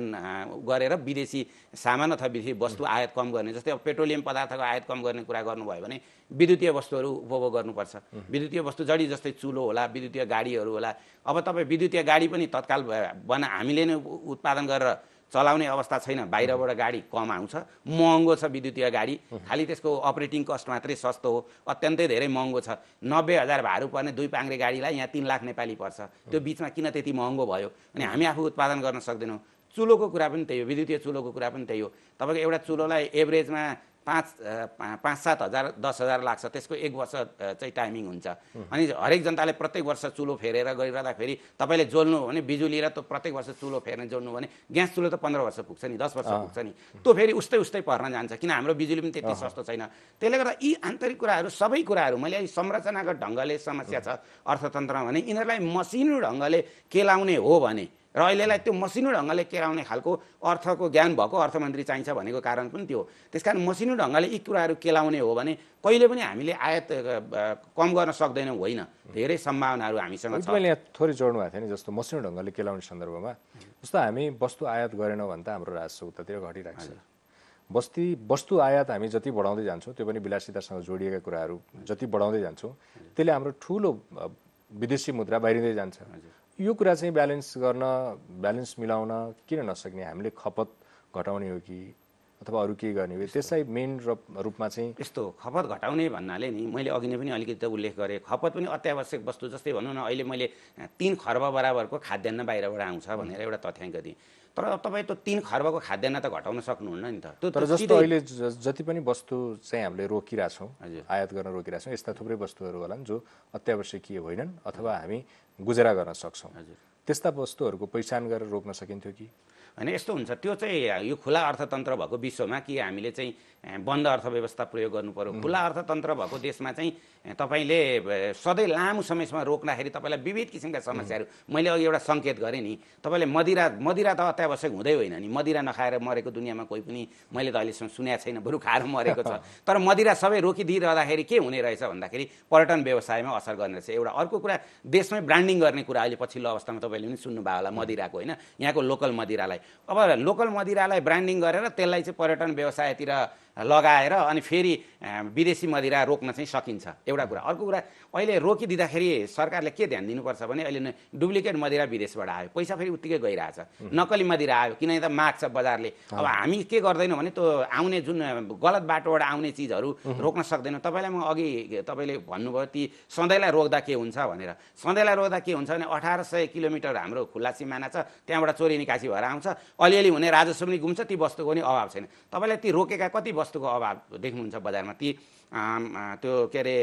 गरेर विदेशी सामान अथवा विदेशी वस्तु आयात कम गर्ने। जस्तै अब पेट्रोलियम पदार्थको आयात कम गर्ने कुरा गर्नुभयो भने विद्युतीय वस्तुहरू उपभोग गर्नुपर्छ। विद्युतीय वस्तु जडी जस्तै चुलो होला, विद्युतीय गाडीहरू होला। अब तपाईँ विद्युतीय गाडी पनि तत्काल हामीले नै उत्पादन गरेर चलाउने अवस्था छैन, बाहिरबाट गाडी कम आउँछ, महँगो छ विद्युतीय गाडी, खालि त्यसको अपरेटिङ कस्ट मात्रै सस्तो हो, अत्यन्तै धेरै महँगो छ। 90,000 भाडा पर्ने 2 पाङ्ग्रे गाडीलाई यहाँ 3 लाख नेपाली पर्छ। त्यो बिचमा किन त्यति महँगो भयो? अनि हामी आफू उत्पादन गर्न सक्दैनौँ। चुलोको कुरा पनि त्यही हो, विद्युतीय चुलोको कुरा पनि त्यही हो। तपाईँको एउटा चुलोलाई एभरेजमा 5-7 हजार 10,000 लाग्छ, त्यसको 1 वर्ष चाहिँ टाइमिङ हुन्छ। अनि हरेक जनताले प्रत्येक वर्ष चुलो फेरेर गरिरहँदाखेरि तपाईँले जोल्नु भने बिजुली र त्यो प्रत्येक वर्ष चुलो फेर्ने जोड्नु भने ग्यास चुलो त 15 वर्ष पुग्छ नि, 10 वर्ष पुग्छ नि, त्यो फेरि उस्तै पर्न जान्छ, किन हाम्रो बिजुली पनि त्यति सस्तो छैन। त्यसले गर्दा यी आन्तरिक कुराहरू सबै कुराहरू मैले संरचनागत ढङ्गले समस्या छ अर्थतन्त्रमा भने यिनीहरूलाई मसिनो ढङ्गले केलाउने हो भने र अहिलेलाई त्यो मसिनो ढङ्गले केलाउने खालको अर्थको ज्ञान भएको अर्थमन्त्री चाहिन्छ भनेको कारण पनि त्यो। त्यसकारण मसिनो ढङ्गले यी कुराहरू केलाउने हो भने कहिले पनि हामीले आयात कम गर्न सक्दैनौँ, होइन, धेरै सम्भावनाहरू हामीसँग छ। मैले यहाँ थोरै जोड्नु भएको थियो नि, जस्तो मसिनो ढङ्गले केलाउने सन्दर्भमा जस्तो हामी वस्तु आयात गरेनौँ भने त हाम्रो राजस्व उतातिर घटिरहेको छ। वस्तु आयात हामी जति बढाउँदै जान्छौँ त्यो पनि विलासितासँग जोडिएका कुराहरू जति बढाउँदै जान्छौँ त्यसले हाम्रो ठुलो विदेशी मुद्रा बाहिरिँदै जान्छ। यो कुरा चाहिँ ब्यालेन्स मिलाउन किन नसक्ने? हामीले खपत घटाउने हो कि अथवा अरू केही गर्ने हो? त्यसलाई मेन रूपमा चाहिँ यस्तो खपत घटाउने भन्नाले नि मैले अघि नै पनि अलिकति उल्लेख गरेँ, खपत पनि अत्यावश्यक वस्तु जस्तै भनौँ न, अहिले मैले 3 खर्ब बराबरको खाद्यान्न बाहिरबाट आउँछ भनेर एउटा तथ्याङ्क दिएँ, तर तपाईँ त्यो 3 खर्बको खाद्यान्न त घटाउन सक्नुहुन्न नि त। तर जस्तो अहिले जति पनि वस्तु चाहिँ हामीले रोकिरहेछौँ, आयात गर्न रोकिरहेछौँ, यस्ता थुप्रै वस्तुहरू होलान् जो अत्यावश्यकीय होइनन् अथवा हामी गुजारा गर्न सक्छौँ। त्यस्ता वस्तुहरूको पहिचान गरेर रोक्न सकिन्थ्यो कि? होइन, यस्तो हुन्छ, त्यो चाहिँ यो खुला अर्थतन्त्र भएको विश्वमा कि हामीले चाहिँ बन्द अर्थव्यवस्था प्रयोग गर्नु पर्यो? खुला अर्थतन्त्र भएको देशमा चाहिँ तपाईँले सधैँ लामो समयसम्म रोक्दाखेरि तपाईँलाई विविध किसिमका समस्याहरू, मैले अघि एउटा सङ्केत गरेँ नि, तपाईँले मदिरा त अत्यावश्यक हुँदै होइन नि, मदिरा नखाएर मरेको दुनियाँमा कोही पनि मैले त अहिलेसम्म सुनेको छैन, बरु खाएर मरेको छ। तर मदिरा सबै रोकिदिइरहँदाखेरि के हुने रहेछ भन्दाखेरि पर्यटन व्यवसायमा असर गर्ने रहेछ। एउटा अर्को कुरा, देशमै ब्रान्डिङ गर्ने कुरा अहिले पछिल्लो अवस्थामा तपाईँले पनि सुन्नुभयो होला मदिराको, होइन, यहाँको लोकल मदिरालाई। अब लोकल मदिरालाई ब्रान्डिङ गरेर त्यसलाई चाहिँ पर्यटन व्यवसायतिर लगाएर अनि फेरि विदेशी मदिरा रोक्न चाहिँ सकिन्छ, एउटा कुरा। अर्को कुरा, अहिले रोकिदिँदाखेरि सरकारले के ध्यान दिनुपर्छ भने अहिले डुप्लिकेट मदिरा विदेशबाट आयो, पैसा फेरि उत्तिकै गइरहेछ, नक्कली मदिरा आयो, किनभने त माग्छ बजारले। अब हामी के गर्दैनौँ भने त्यो आउने जुन गलत बाटोबाट आउने चिजहरू रोक्न सक्दैनौँ। तपाईँलाई म अघि तपाईँले भन्नुभयो ती सधैँलाई रोक्दा के हुन्छ भनेर। सधैँलाई रोक्दा के हुन्छ भने 1800 किलोमिटर हाम्रो खुल्ला सिमाना छ, त्यहाँबाट चोरी निकासी भएर आउँछ, अलिअलि हुने राजस्व पनि गुम्छ, ती वस्तुको पनि अभाव छैन। तपाईँलाई ती रोकेका कति वस्तुको अभाव देख्नुहुन्छ बजारमा? ती त्यो के अरे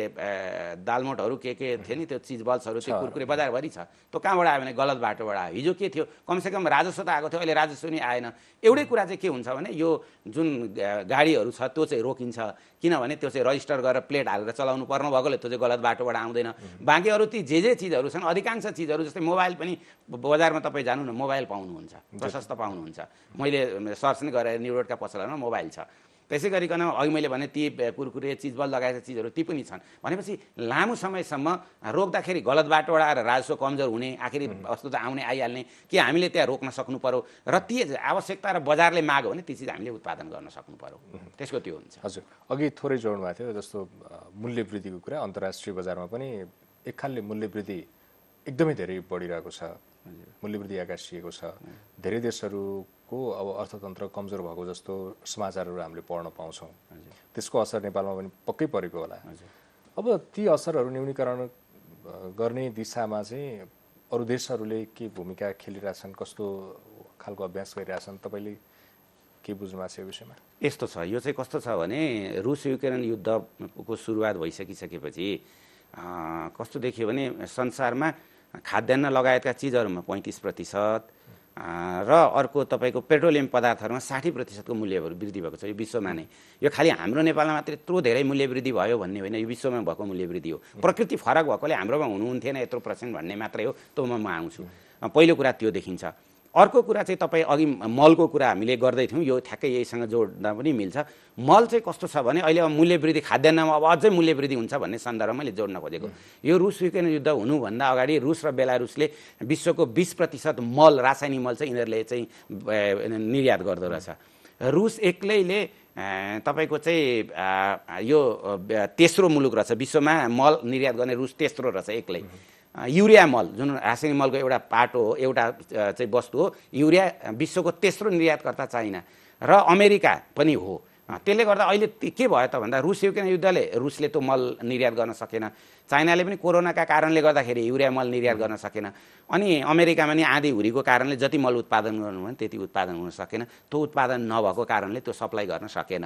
दालमोटहरू के थियो नि, त्यो चिज बल्सहरू, त्यो कुरकुरे बजारभरि छ। त्यो कहाँबाट आयो भने गलत बाटोबाट आयो। हिजो के थियो, कमसेकम राजस्व त आएको थियो, अहिले राजस्व नि आएन। एउटै कुरा चाहिँ के हुन्छ भने यो जुन गाडीहरू छ त्यो चाहिँ रोकिन्छ, किनभने त्यो चाहिँ रजिस्टर गरेर प्लेट हालेर चलाउनु पर्नु भएकोले त्यो चाहिँ गलत बाटोबाट आउँदैन। बाँकी अरू ती जे चिजहरू छन्, अधिकांश चिजहरू जस्तै मोबाइल पनि बजारमा तपाईँ जानु न, मोबाइल पाउनुहुन्छ, प्रशस्त पाउनुहुन्छ। मैले सर्च नै गरेर न्यु रोडका पसलहरूमा मोबाइल छ। त्यसै गरिकन अघि मैले भने ती कुरकुरे चिजबल लगाएका चिजहरू ती पनि छन् भनेपछि लामो समयसम्म रोक्दाखेरि गलत बाटोबाट आएर राजस्व कमजोर हुने, आखिरी वस्तु त आउने आइहाल्ने, कि हामीले त्यहाँ रोक्न सक्नु पर्यो र ती आवश्यकता र बजारले माग्यो भने ती चिज हामीले उत्पादन गर्न सक्नु पर्यो, त्यसको त्यो हुन्छ। हजुर, अघि थोरै जोड्नु भएको थियो, जस्तो मूल्य वृद्धिको कुरा, अन्तर्राष्ट्रिय बजारमा पनि एक खालले मूल्य वृद्धि एकदमै धेरै बढिरहेको छ, मूल्य वृद्धि आकाशिएको छ। धेरै देशहरू को अब अर्थतन्त्र कमजोर भएको जस्तो समाचारहरू हामीले पढ्न पाउँछौँ। त्यसको असर नेपालमा पनि पक्कै परेको होला। अब ती असरहरू न्यूनीकरण गर्ने दिशामा चाहिँ अरू देशहरूले के भूमिका खेलिरहेछन्, कस्तो खालको अभ्यास गरिरहेछन्, तपाईँले के बुझ्नु भएको छ यो विषयमा? यस्तो छ, यो चाहिँ कस्तो छ भने रुस युक्रेन युद्धको सुरुवात भइसकिसकेपछि कस्तो देखियो भने संसारमा खाद्यान्न लगायतका चिजहरूमा 35% र अर्को तपाईँको पेट्रोलियम पदार्थहरूमा 60% मूल्य वृद्धि भएको छ यो विश्वमा नै। यो खालि हाम्रो नेपालमा मात्र यत्रो धेरै मूल्य वृद्धि भयो भन्ने होइन, यो विश्वमा भएको मूल्य वृद्धि हो। प्रकृति फरक भएकोले हाम्रोमा हुनुहुन्थेन यत्रो % भन्ने मात्रै हो, त्योमा म आउँछु। पहिलो कुरा त्यो देखिन्छ। अर्को कुरा चाहिँ तपाईँ अघि मलको कुरा हामीले गर्दै थियौँ, यो ठ्याक्कै यहीसँग जोड्दा पनि मिल्छ। मल चाहिँ कस्तो छ भने अहिले अब मूल्य वृद्धि खाद्यान्नमा अब अझै मूल्य वृद्धि हुन्छ भन्ने सन्दर्भमा मैले जोड्न खोजेको। यो रुस युक्रेन युद्ध हुनुभन्दा अगाडि रुस र बेलारुसले विश्वको 20% मल, रासायनिक मल चाहिँ यिनीहरूले चाहिँ निर्यात गर्दो रहेछ। रुस एक्लैले तपाईँको चाहिँ यो तेस्रो मुलुक रहेछ विश्वमा मल निर्यात गर्ने, रुस तेस्रो रहेछ एक्लै। युरिया मल जुन रासायनिक मलको एउटा पार्ट हो, एउटा चाहिँ वस्तु हो, युरिया विश्वको तेस्रो निर्यातकर्ता चाइना र अमेरिका पनि हो। त्यसले गर्दा अहिले के भयो त भन्दा रुस युक्रेन युद्धले रुसले त्यो मल निर्यात गर्न सकेन, चाइनाले पनि कोरोनाका कारणले गर्दाखेरि युरिया मल निर्यात गर्न सकेन, अनि अमेरिकामा नि आँधी हुरीको कारणले जति मल उत्पादन गर्नु भने त्यति उत्पादन हुन सकेन। त्यो उत्पादन नभएको कारणले त्यो सप्लाई गर्न सकेन।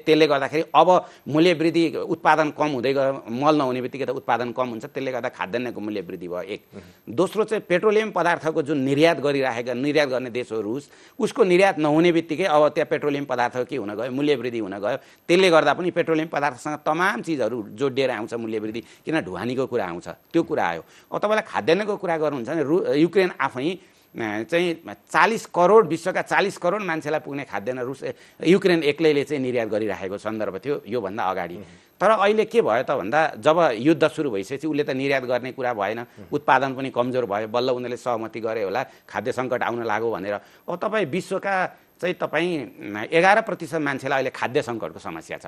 त्यसले गर्दाखेरि अब मूल्य वृद्धि, उत्पादन कम हुँदै गयो, मल नहुने बित्तिकै त उत्पादन कम हुन्छ, त्यसले गर्दा खाद्यान्नको मूल्य वृद्धि भयो एक। दोस्रो चाहिँ पेट्रोलियम पदार्थको जुन निर्यात गर्ने देश हो रुस, उसको निर्यात नहुने बित्तिकै अब त्यहाँ पेट्रोलियम पदार्थको के हुन गयो, मूल्य वृद्धि हुन गयो। त्यसले गर्दा पनि पेट्रोलियम पदार्थसँग तमाम चिजहरू जोडिएर आउँछ मूल्य वृद्धि, किन ढुवानीको कुरा आउँछ, त्यो कुरा आयो। अब तपाईँलाई खाद्यान्नको कुरा गर्नुहुन्छ भने युक्रेन आफै चाहिँ 40 करोड, विश्वका 40 करोड मान्छेलाई पुग्ने खाद्यान्न रुस युक्रेन एक्लैले चाहिँ निर्यात गरिराखेको सन्दर्भ थियो योभन्दा अगाडि। तर अहिले के भयो त भन्दा जब युद्ध सुरु भइसकेपछि उसले त निर्यात गर्ने कुरा भएन, उत्पादन पनि कमजोर भयो, बल्ल उनीहरूले सहमति गरे होला खाद्य सङ्कट आउन लाग्यो भनेर। अब तपाईँ विश्वका चाहिँ तपाईँ 11% मान्छेलाई अहिले खाद्य सङ्कटको समस्या छ।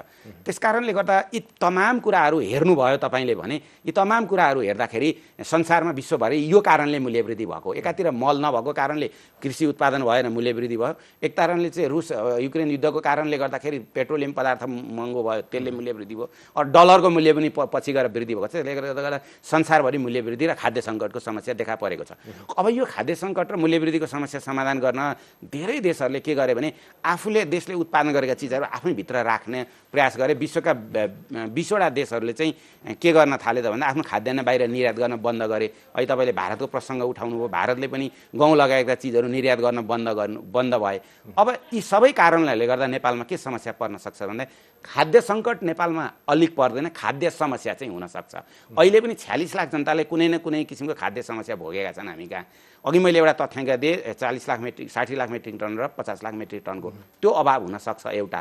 त्यस कारणले गर्दा यी तमाम कुराहरू हेर्नुभयो तपाईँले भने, यी तमाम कुराहरू हेर्दाखेरि संसारमा विश्वभरि यो कारणले मूल्य वृद्धि भएको। एकातिर मल नभएको कारणले कृषि उत्पादन भएन, मूल्य वृद्धि भयो। एक कारणले चाहिँ रुस युक्रेन युद्धको कारणले गर्दाखेरि पेट्रोलियम पदार्थ महँगो भयो, त्यसले मूल्य वृद्धि भयो। और डलरको मूल्य पनि पछि गएर वृद्धि भएको छ। त्यसले गर्दा संसारभरि मूल्य वृद्धि र खाद्य सङ्कटको समस्या देखा परेको छ। अब यो खाद्य सङ्कट र मूल्य वृद्धिको समस्या समाधान गर्न धेरै देशहरूले के गरे भने आफूले देशले उत्पादन गरेका चिजहरू आफै भित्र राख्ने प्रयास गरे। विश्वका 20वटा देशहरूले चाहिँ के गर्न थाले त भन्दा आफ्नो खाद्यान्न बाहिर निर्यात गर्न बन्द गरे। अहिले तपाईँले भारतको प्रसङ्ग उठाउनुभयो, भारतले पनि गहुँ लगाएका चिजहरू निर्यात गर्न बन्द भए। अब यी सबै कारणहरूले गर्दा नेपालमा के समस्या पर्न सक्छ भन्दा खाद्य सङ्कट नेपालमा अलिक पर्दैन, खाद्य समस्या चाहिँ हुन सक्छ। अहिले पनि 46 लाख जनताले कुनै न कुनै किसिमको खाद्य समस्या भोगेका छन् हामी कहाँ। अघि मैले एउटा तथ्याङ्क दिएँ, 60 लाख मेट्रिक टन र 50 लाख मेट्रिक टनको त्यो अभाव हुन सक्छ एउटा।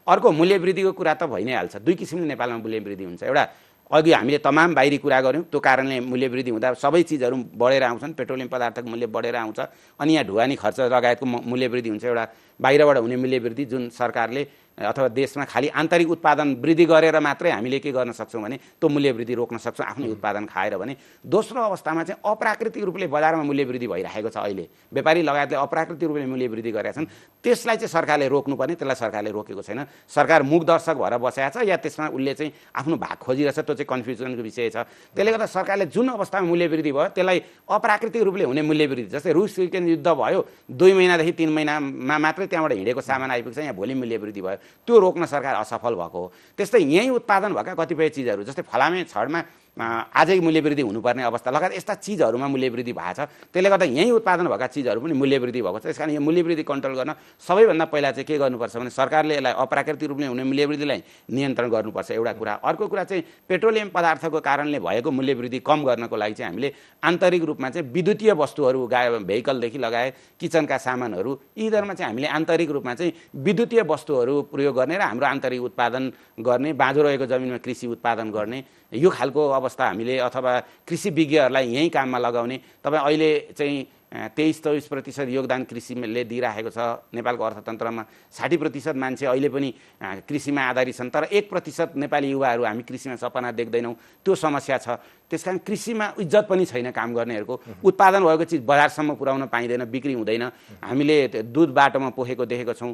अर्को मूल्य वृद्धिको कुरा त भइ नै हाल्छ। दुई किसिमले नेपालमा मूल्य वृद्धि हुन्छ। एउटा अघि हामीले तमाम बाहिरी कुरा गऱ्यौँ, त्यो कारणले मूल्य वृद्धि हुँदा सबै चिजहरू बढेर आउँछन्, पेट्रोलियम पदार्थको मूल्य बढेर आउँछ, अनि यहाँ ढुवानी खर्च लगायतको मूल्य वृद्धि हुन्छ। एउटा बाहिरबाट हुने मूल्य वृद्धि जुन सरकारले अथवा देशमा खालि आन्तरिक उत्पादन वृद्धि गरेर मात्रै हामीले के गर्न सक्छौँ भने त्यो मूल्य वृद्धि रोक्न सक्छौँ आफ्नै उत्पादन खाएर भने। दोस्रो अवस्थामा चाहिँ अप्राकृतिक रूपले बजारमा मूल्य वृद्धि भइरहेको छ। अहिले व्यापारी लगायतले अप्राकृतिक रूपले मूल्य वृद्धि गरेका छन्। त्यसलाई चाहिँ सरकारले रोक्नुपर्ने, त्यसलाई सरकारले रोकेको छैन। सरकार मुख दर्शक भएर बसेको छ या त्यसमा उसले चाहिँ आफ्नो भाग खोजिरहेछ, त्यो चाहिँ कन्फ्युजनको विषय छ। त्यसले गर्दा सरकारले जुन अवस्थामा मूल्य वृद्धि भयो त्यसलाई अप्राकृतिक रूपले हुने मूल्य वृद्धि, जस्तै रुस युक्रेन युद्ध भयो 2 महिनादेखि 3 महिनामा मात्रै त्यहाँबाट हिँडेको सामान आइपुग्छ, यहाँ भोलि मूल्य वृद्धि भयो, त्यो रोक्न सरकार असफल भएको हो। त्यस्तै यहीँ उत्पादन भएका कतिपय चिजहरू जस्तै फलामे छडमा आजै मूल्य वृद्धि हुनुपर्ने अवस्था लगायत यस्ता चिजहरूमा मूल्य वृद्धि भएको छ। त्यसले गर्दा यहीँ उत्पादन भएका चिजहरू पनि मूल्य वृद्धि भएको छ। त्यसकारण यो मूल्य वृद्धि कन्ट्रोल गर्न सबैभन्दा पहिला चाहिँ के गर्नुपर्छ भने सरकारले यसलाई अप्राकृतिक रूपले हुने मूल्य वृद्धिलाई नियन्त्रण गर्नुपर्छ, एउटा कुरा। अर्को कुरा चाहिँ पेट्रोलियम पदार्थको कारणले भएको मूल्य वृद्धि कम गर्नको लागि चाहिँ हामीले आन्तरिक रूपमा चाहिँ विद्युतीय वस्तुहरू, भेहिकलदेखि लगाए किचनका सामानहरू, यिनीहरूमा चाहिँ हामीले आन्तरिक रूपमा चाहिँ विद्युतीय वस्तुहरू प्रयोग गर्ने र हाम्रो आन्तरिक उत्पादन गर्ने, बाँझो रहेको जमिनमा कृषि उत्पादन गर्ने, यो खालको अवस्था हामीले अथवा कृषि विज्ञहरूलाई यही काममा लगाउने। तपाईँ अहिले चाहिँ 23-24% योगदान कृषिले दिइरहेको छ। नेपालको अर्थतन्त्रमा 60% मान्छे अहिले पनि कृषिमा आधारित छन्, तर 1% नेपाली युवाहरू हामी कृषिमा सपना देख्दैनौँ। त्यो समस्या छ। त्यसकारण कृषिमा इज्जत पनि छैन काम गर्नेहरूको। उत्पादन भएको चिज बजारसम्म पुर्याउन पाइँदैन, बिक्री हुँदैन। हामीले दुध बाटोमा पोखेको देखेको छौँ,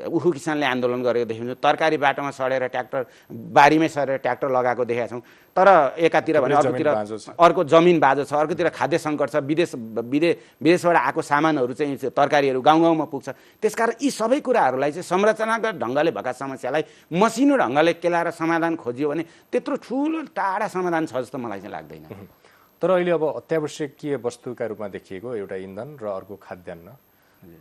उखु किसानले आन्दोलन गरेको देखेको छौँ, तरकारी बाटोमा सडेर ट्र्याक्टर बारीमै सडेर ट्र्याक्टर लगाएको देखेका छौँ। तर एकातिर भने अर्कोतिर अर्को जमिन बाँझो छ, अर्कोतिर खाद्य सङ्कट छ, विदेशबाट आएको सामानहरू चाहिँ तरकारीहरू गाउँ गाउँमा पुग्छ। त्यसकारण यी सबै कुराहरूलाई चाहिँ संरचनागत ढङ्गले भएका समस्यालाई मसिनो ढङ्गले केलाएर समाधान खोजियो भने त्यत्रो ठुलो टाढा समाधान छ जस्तो मलाई चाहिँ लाग्दैन। तर अहिले अब अत्यावश्यकीय वस्तुका रूपमा देखिएको एउटा इन्धन र अर्को खाद्यान्न,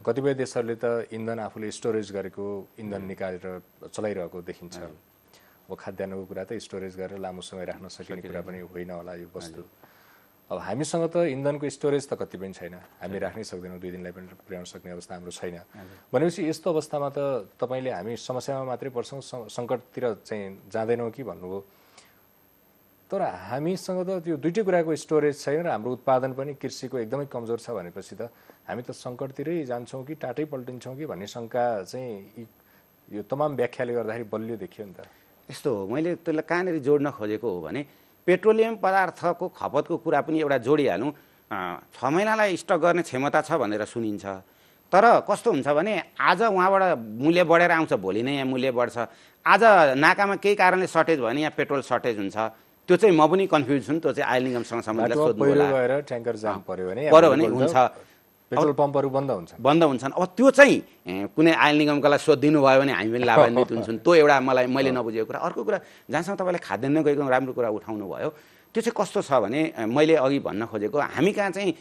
कतिपय देशहरूले त इन्धन आफूले स्टोरेज गरेको इन्धन निकालेर चलाइरहेको देखिन्छ। अब खाद्यान्नको कुरा त स्टोरेज गरेर लामो समय राख्न सकिने कुरा पनि होइन होला यो वस्तु। अब हामीसँग त इन्धनको स्टोरेज त कति पनि छैन, हामी राख्नै सक्दैनौँ, 2 दिनलाई पनि पुर्याउन सक्ने अवस्था हाम्रो छैन। भनेपछि यस्तो अवस्थामा त तपाईँले हामी समस्यामा मात्रै पर्छौँ, सङ्कटतिर चाहिँ जाँदैनौँ कि भन्नुभयो। तर हामीसँग त त्यो दुइटै कुराको स्टोरेज छैन र हाम्रो उत्पादन पनि कृषिको एकदमै कमजोर छ भनेपछि त हामी त सङ्कटतिरै जान्छौँ कि टाटै पल्टिन्छौँ कि भन्ने शङ्का चाहिँ यो तमाम व्याख्याले गर्दाखेरि बलियो देखियो नि त। यस्तो हो, मैले त्यसलाई कहाँनिर जोड्न खोजेको हो भने पेट्रोलियम पदार्थको खपतको कुरा पनि एउटा जोडिहालौँ। 6 महिनालाई स्टक गर्ने क्षमता छ भनेर सुनिन्छ, तर कस्तो हुन्छ भने आज उहाँबाट मूल्य बढेर आउँछ, भोलि नै यहाँ मूल्य बढ्छ। आज नाकामा केही कारणले सर्टेज भयो भने यहाँ पेट्रोल सर्टेज हुन्छ। त्यो चाहिँ म पनि कन्फ्युज छु नि, त्यो चाहिँ आयल निगमसँग सम्बन्धित सोध्नु होला। ट्याङ्कर जाम पर्यो भने हुन्छ, पेट्रोल पम्पहरू बन्द हुन्छन्। अब त्यो चाहिँ कुनै आयल निगमकोलाई सोधिदिनु भयो भने हामी पनि लाभान्वित हुन्छौँ। त्यो एउटा मैले नबुझेको कुरा। अर्को कुरा, जहाँसम्म तपाईँले खाद्यान्न गएको राम्रो कुरा उठाउनु भयो, त्यो चाहिँ कस्तो छ भने मैले अघि भन्न खोजेको हामी कहाँ चाहिँ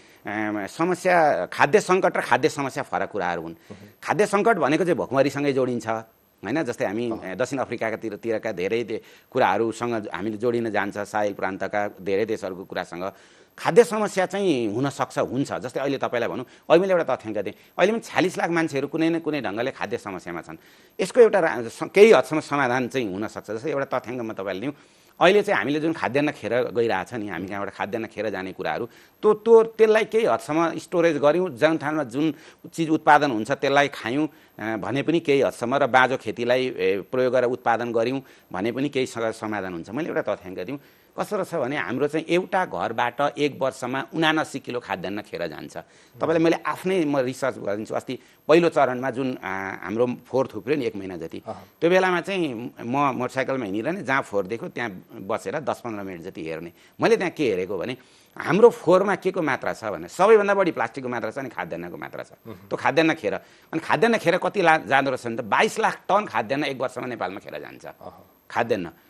समस्या खाद्य सङ्कट र खाद्य समस्या फरक कुराहरू हुन्। खाद्य सङ्कट भनेको चाहिँ भोकमरीसँगै जोडिन्छ होइन। जस्तै हामी दक्षिण अफ्रिकाका धेरै कुराहरूसँग हामीले जोडिन जान्छ, साहेल प्रान्तका धेरै देशहरूको कुरासँग। खाद्य समस्या चाहिँ हुन्छ। जस्तै अहिले तपाईँलाई भनौँ, अहिले मैले एउटा तथ्याङ्क दिएँ, अहिले पनि 46 लाख मान्छेहरू कुनै न कुनै ढङ्गले खाद्य समस्यामा छन्। यसको एउटा केही हदसम्म समाधान चाहिँ हुनसक्छ। जस्तै एउटा तथ्याङ्क म तपाईँलाई दिउँ, अहिले चाहिँ हामीले जुन खाद्यान्न खेर गइरहेछ नि, हामी कहाँबाट खाद्यान्न खेर जाने कुराहरू, त्यसलाई केही हदसम्म स्टोरेज गऱ्यौँ, जुन ठाउँमा जुन चिज उत्पादन हुन्छ त्यसलाई खायौँ भने पनि केही हदसम्म, र बाँझो खेतीलाई प्रयोग गरेर उत्पादन गऱ्यौँ भने पनि केही समाधान हुन्छ। मैले एउटा तथ्याङ्क दिउँ, कस्तो रहेछ भने हाम्रो चाहिँ एउटा घरबाट 1 वर्षमा 79 किलो खाद्यान्न खेर जान्छ। तपाईँलाई मैले आफ्नै रिसर्च गरिदिन्छु। अस्ति पहिलो चरणमा जुन हाम्रो फोहोर थुप्रियो नि 1 महिना जति, त्यो बेलामा चाहिँ म मोटरसाइकलमा हिँडिरहने, जहाँ फोहोर देख्यो त्यहाँ बसेर 10-15 मिनट जति हेर्ने। मैले त्यहाँ के हेरेको भने हाम्रो फोहोरमा के को मात्रा छ भने सबैभन्दा बढी प्लास्टिकको मात्रा छ अनि खाद्यान्नको मात्रा छ। त्यो खाद्यान्न खेर, अनि खाद्यान्न खेर कति जाँदो रहेछ भने त 22 लाख टन खाद्यान्न 1 वर्षमा नेपालमा खेर जान्छ खाद्यान्न।